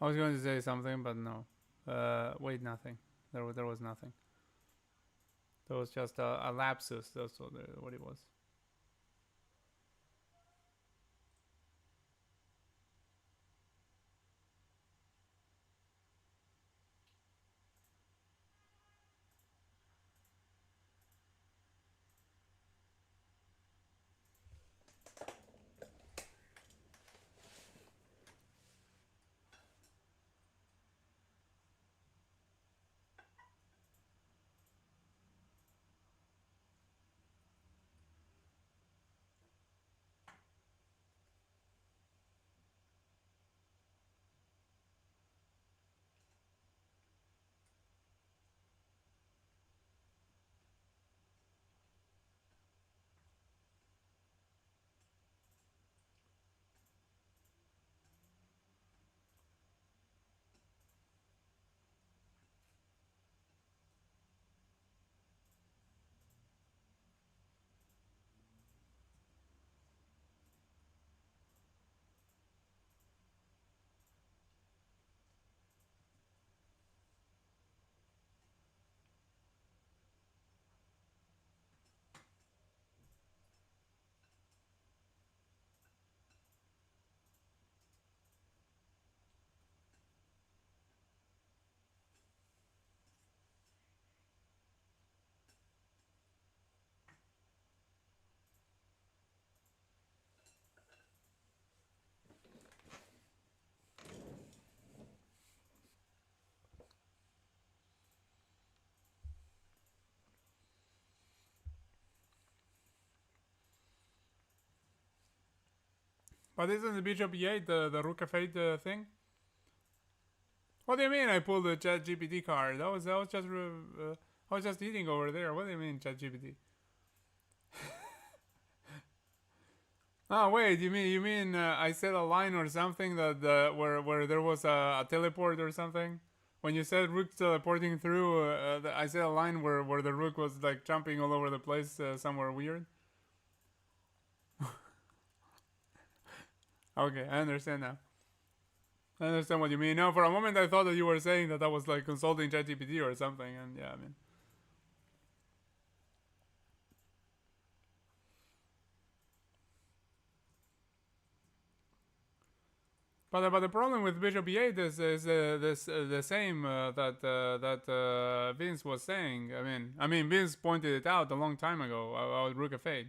I was going to say something, but no. Wait, nothing. There was nothing. There was just a lapsus. That's what it was. But isn't the bishop e8 the rook f8 thing? What do you mean I pulled the chat GPT card? I was just eating over there. What do you mean chat GPT? Oh wait, you mean I said a line or something that where there was a teleport or something? When you said rook teleporting through, I said a line where the rook was like jumping all over the place somewhere weird. Okay, I understand now. I understand what you mean. No, for a moment I thought that you were saying that I was like consulting ChatGPT or something, and yeah, I mean. But the problem with Bishop E8 is the same that Vince was saying. I mean Vince pointed it out a long time ago about Rook F8.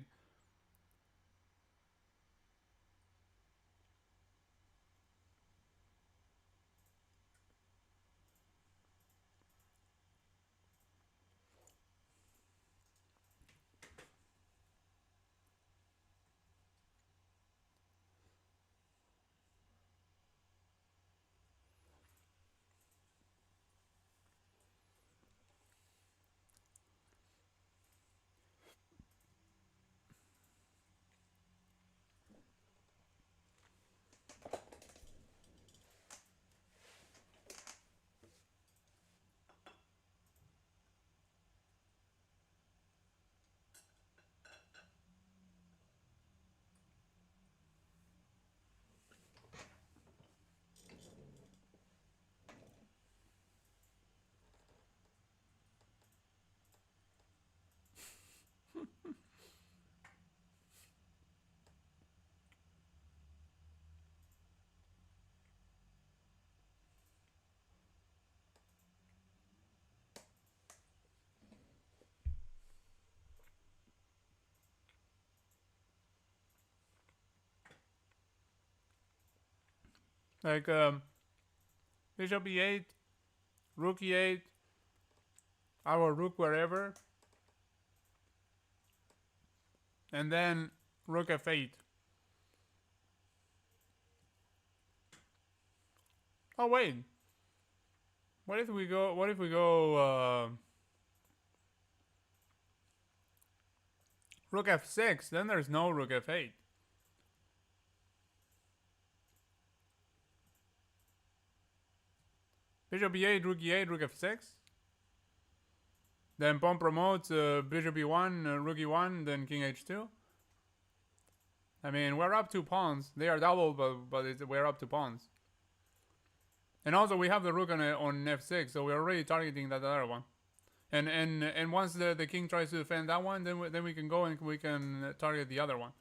Like Bishop E8, Rook E8, our Rook wherever, and then Rook F8. Oh wait, what if we go? What if we go Rook F6? Then there's no Rook F8. Bishop E8, Rook E8, Rook F6. Then pawn promotes Bishop E1, Rook E1, then King H2. I mean, we're up 2 pawns. They are double, but we're up 2 pawns. And also we have the rook on F6, so we're already targeting that other one. And once the king tries to defend that one, then we can go and we can target the other one.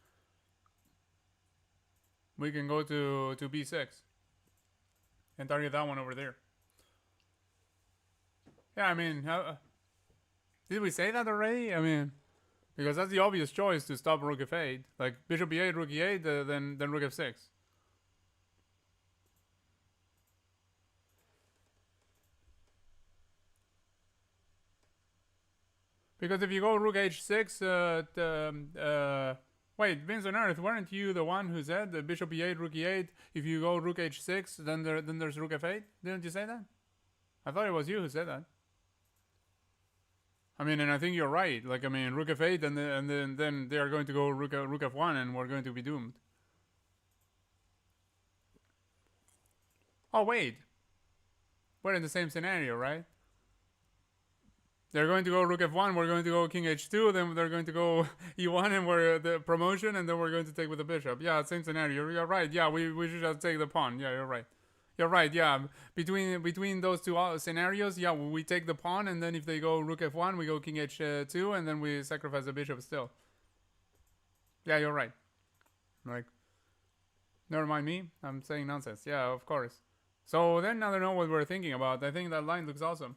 We can go to B6 and target that one over there. Yeah, I mean, did we say that already? I mean, because that's the obvious choice to stop Rook F8. Like Bishop E8, Rook E8, then Rook F6. Because if you go Rook H6, wait, Vince on Earth, weren't you the one who said Bishop E8, Rook E8? If you go Rook H6, then there's Rook F8? Didn't you say that? I thought it was you who said that. I mean, and I think you're right. Like, I mean, Rook F8, and then they are going to go Rook F1, and we're going to be doomed. Oh wait, we're in the same scenario, right? They're going to go Rook F1, we're going to go King H2, then they're going to go E1, and we're the promotion, and then we're going to take with the bishop. Yeah, same scenario. You're right. Yeah, we should just take the pawn. Yeah, you're right. You're right. Yeah, between those two scenarios, yeah, we take the pawn, and then if they go Rook F1, we go King H2, and then we sacrifice the bishop still. Yeah, you're right. Like, never mind me. I'm saying nonsense. Yeah, of course. So then I don't know what we're thinking about. I think that line looks awesome.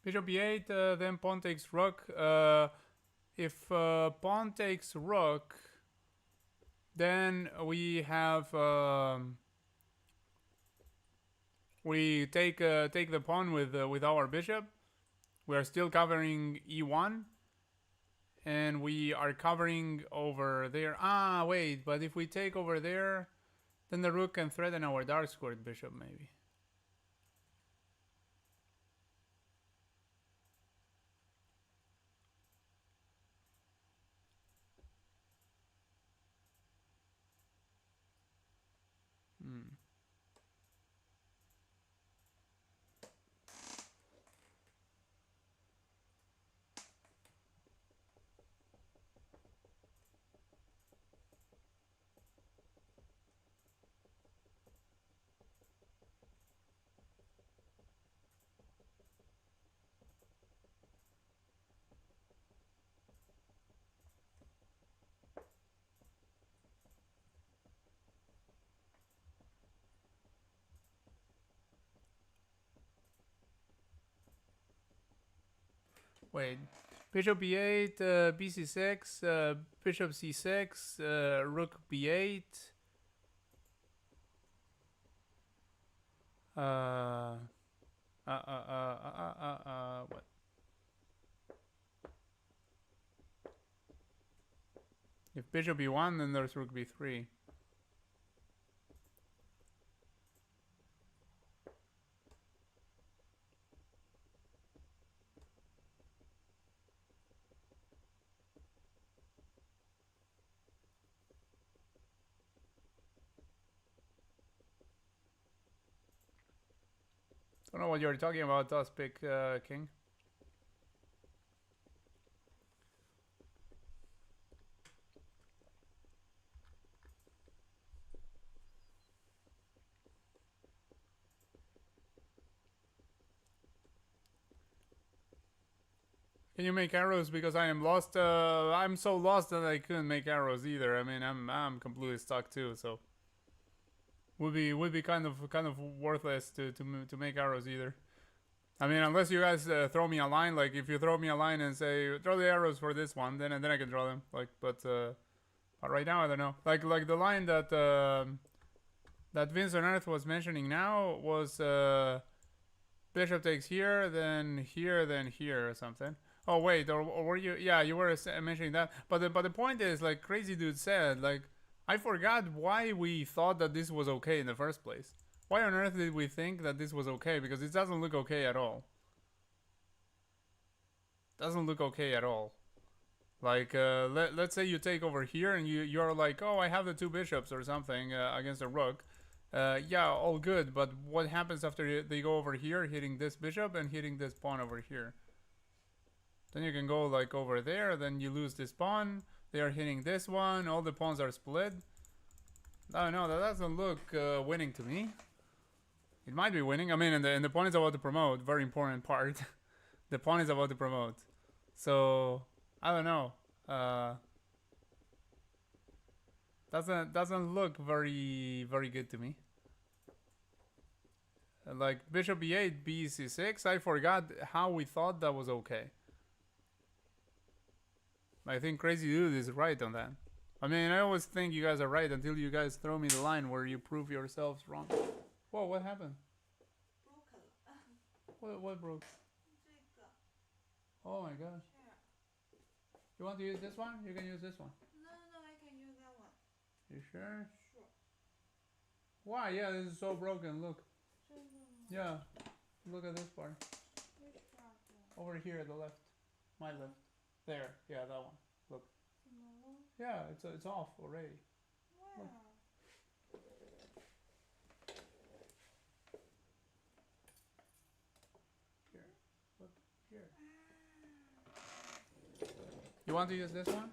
Bishop e8, then pawn takes rook. If pawn takes rook, then we have we take the pawn with our bishop. We are still covering e1, and we are covering over there. Ah, wait, but if we take over there, then the rook can threaten our dark squared bishop, maybe. Hmm. Wait, bishop b8, bc6, bishop c6, rook b8. What? If bishop b1, then there's rook b3. Don't know what you're talking about, does pick king. Can you make arrows? Because I am lost. I'm so lost that I couldn't make arrows either. I mean, I'm completely stuck too. So would be kind of worthless to make arrows either. I mean, unless you guys throw me a line. Like if you throw me a line and say throw the arrows for this one, then I can draw them. Like, but right now I don't know. Like the line that that Vince on Earth was mentioning now was bishop takes here, then here or something. Oh wait, or were you? Yeah, you were mentioning that. But the point is, like Crazy Dude said, like I forgot why we thought that this was okay in the first place. Why on earth did we think that this was okay? Because it doesn't look okay at all. Doesn't look okay at all. Like let's say you take over here and you're like, oh, I have the two bishops or something against a rook. Yeah, all good. But what happens after they go over here, hitting this bishop and hitting this pawn over here? Then you can go like over there, then you lose this pawn. They are hitting this one, all the pawns are split. I don't know, that doesn't look winning to me. It might be winning. I mean, and the pawn is about to promote, very important part. The pawn is about to promote. So, I don't know. Doesn't look very good to me. Like bishop e8, bc6, I forgot how we thought that was okay. I think Crazy Dude is right on that. I mean, I always think you guys are right until you guys throw me the line where you prove yourselves wrong. Whoa, what happened? What broke? Oh my gosh. You want to use this one? You can use this one. No, I can use that one. You sure? Sure. Why? Yeah, this is so broken. Look. Yeah. Look at this part. Which part? Over here, the left. My left. There. Yeah, that one. Look. Yeah, it's off already. Wow. Look. Here. Look. Here. You want to use this one?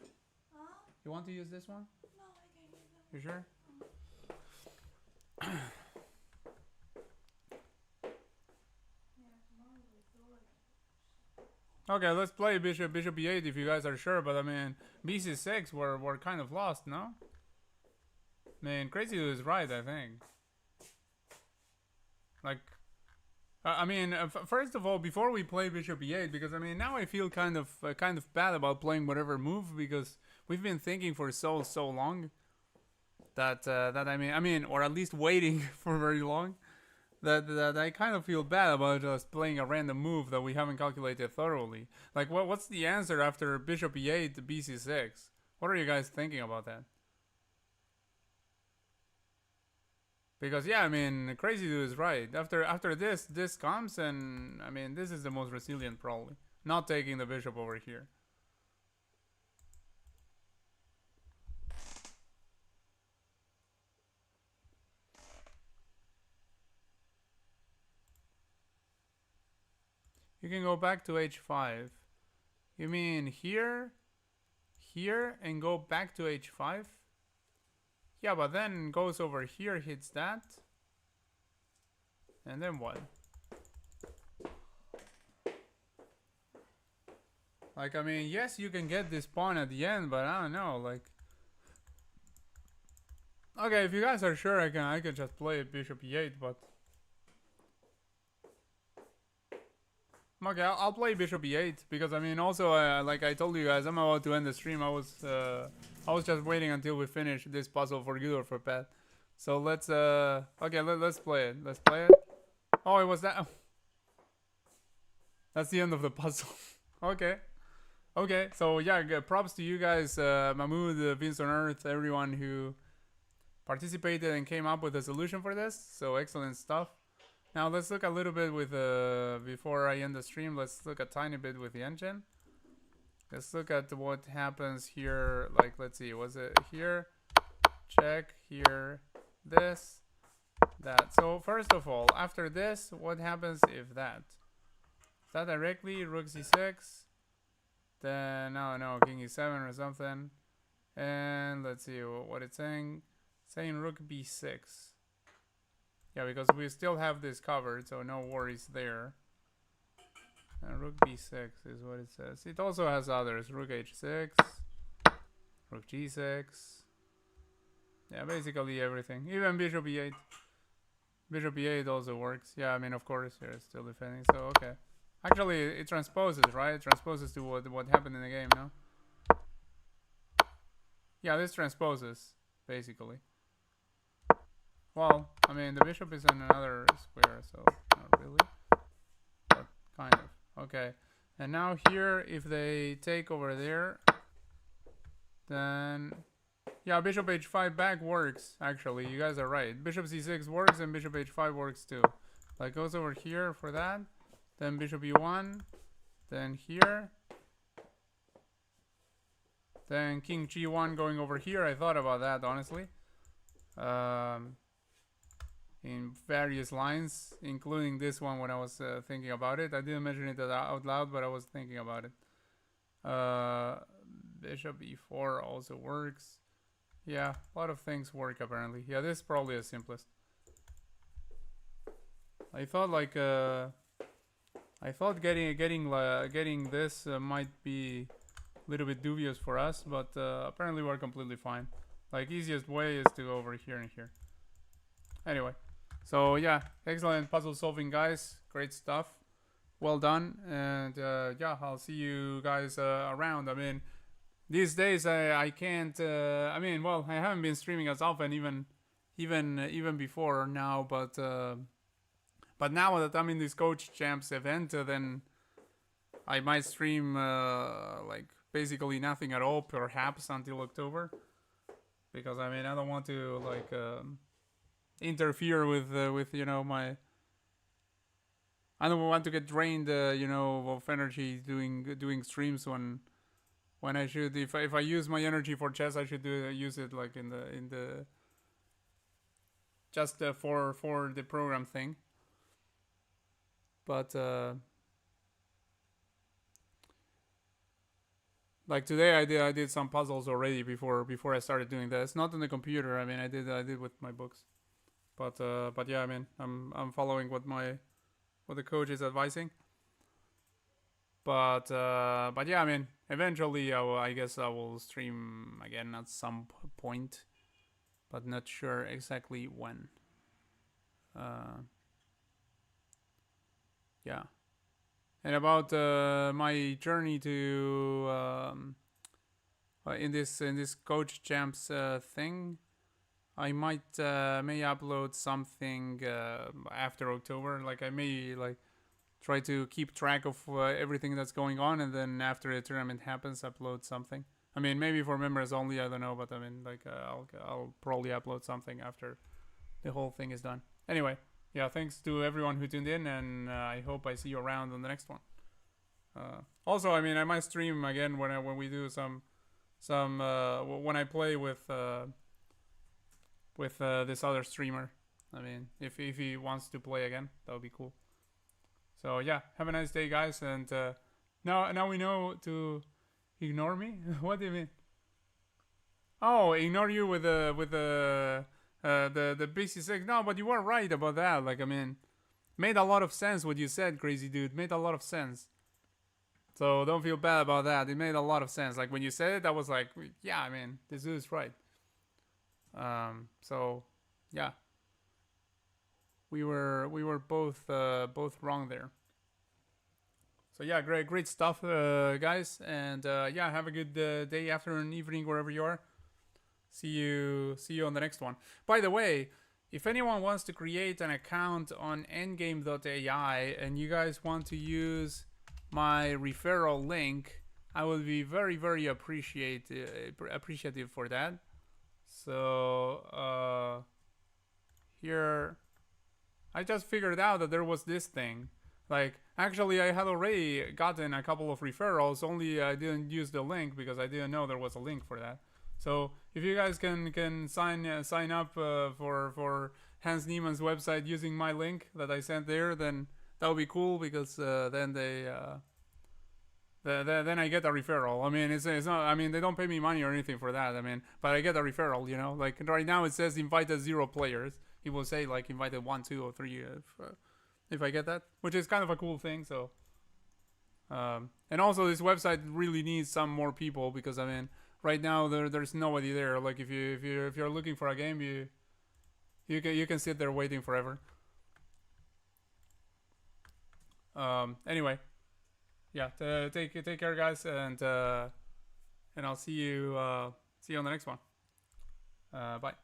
Huh? You want to use this one? No, I can use that one. You sure? Okay, let's play bishop e8 if you guys are sure, but I mean, bc6 we're kind of lost, no? I mean, Crazy Dude is right, I think. Like, I mean, first of all, before we play bishop e8, because I mean, now I feel kind of bad about playing whatever move, because we've been thinking for so long that I mean, or at least waiting for very long, that I kind of feel bad about just playing a random move that we haven't calculated thoroughly. Like, what's the answer after bishop e8 to bc6? What are you guys thinking about that? Because yeah, I mean, Crazy Dude is right. After this comes, and I mean, this is the most resilient probably. Not taking the bishop over here. You can go back to h5. You mean here, here, and go back to h5? Yeah, but then goes over here, hits that. And then what? Like, I mean, yes, you can get this pawn at the end, but I don't know, like... Okay, if you guys are sure, I can just play bishop e8, but... Okay, I'll play bishop e8, because I mean, also, like I told you guys, I'm about to end the stream. I was just waiting until we finish this puzzle for good or for bad. So let's, okay, let's play it. Let's play it. Oh, it was that. That's the end of the puzzle. Okay. Okay, so yeah, props to you guys, Mahmood, Vince on Earth, everyone who participated and came up with a solution for this. So excellent stuff. Now let's look a little bit with, before I end the stream, let's look a tiny bit with the engine. Let's look at what happens here. Like, let's see, was it here? Check, here, this, that. So first of all, after this, what happens if that? Is that directly rook c6? Then, no, king e7 or something. And let's see what it's saying. Saying rook b6. Yeah, because we still have this covered, so no worries there. And rook b6 is what it says. It also has others. Rook h6, rook g6. Yeah, basically everything. Even bishop e8. Bishop e8 also works. Yeah, I mean, of course, here it's still defending, so okay. Actually, it transposes, right? It transposes to what happened in the game, no? Yeah, this transposes, basically. Well, I mean, the bishop is in another square, so not really. But kind of. Okay. And now here, if they take over there, then... Yeah, bishop h5 back works, actually. You guys are right. Bishop c6 works, and bishop h5 works too. Like, goes over here for that. Then bishop e1. Then here. Then king g1 going over here. I thought about that, honestly. In various lines, including this one when I was thinking about it. I didn't mention it out loud, but I was thinking about it. Bishop e4 also works. Yeah, a lot of things work apparently. Yeah, this is probably the simplest. I thought like I thought getting this might be a little bit dubious for us, but apparently we're completely fine. Like, easiest way is to go over here and here. Anyway, so yeah, excellent puzzle solving, guys. Great stuff. Well done. And yeah, I'll see you guys around. I mean, these days I can't. I mean, well, I haven't been streaming as often, even before now, but now that I'm in this Coach Champs event, then I might stream like basically nothing at all, perhaps until October, because I mean I don't want to like interfere with you know my. I don't want to get drained, you know, of energy doing streams when I should, if I use my energy for chess, I should use it like in the just for the program thing. But like today, I did some puzzles already before I started doing this. Not on the computer. I mean, I did with my books. But yeah, I mean, I'm following what the coach is advising. But yeah, I mean, eventually I guess I will stream again at some point, but not sure exactly when. Yeah. And about my journey to in this Coach Champs thing, I might may upload something after October. Like I may like try to keep track of everything that's going on, and then after the tournament happens, upload something. I mean, maybe for members only. I don't know, but I mean, like I'll probably upload something after the whole thing is done. Anyway, yeah, thanks to everyone who tuned in, and I hope I see you around on the next one. Also, I mean, I might stream again when we do some when I play with this other streamer. I mean, if he wants to play again, that would be cool. So yeah, have a nice day, guys, and now we know to ignore me. What do you mean? Oh, ignore you with the BC6. No, but you were right about that. Like I mean, made a lot of sense what you said, crazy dude. Made a lot of sense. So don't feel bad about that. It made a lot of sense. Like when you said it, I was like, yeah, I mean, this dude's right. So yeah, we were both wrong there. So yeah, great stuff, guys, and yeah, have a good day, afternoon, evening, wherever you are. See you on the next one. By the way, if anyone wants to create an account on endgame.ai and you guys want to use my referral link, I will be very appreciative for that. So here, I just figured out that there was this thing. Like, actually, I had already gotten a couple of referrals, only I didn't use the link because I didn't know there was a link for that. So if you guys can sign up for Hans Niemann's website using my link that I sent there, then that would be cool because then then I get a referral. I mean, it's not. I mean, they don't pay me money or anything for that. I mean, but I get a referral. You know, like right now it says invited 0 players. It will say like invited 1, 2, or 3 if I get that, which is kind of a cool thing. So, and also this website really needs some more people because I mean, right now there's nobody there. Like if you're looking for a game, you can sit there waiting forever. Anyway, yeah, take care, guys, and I'll see you on the next one. Bye.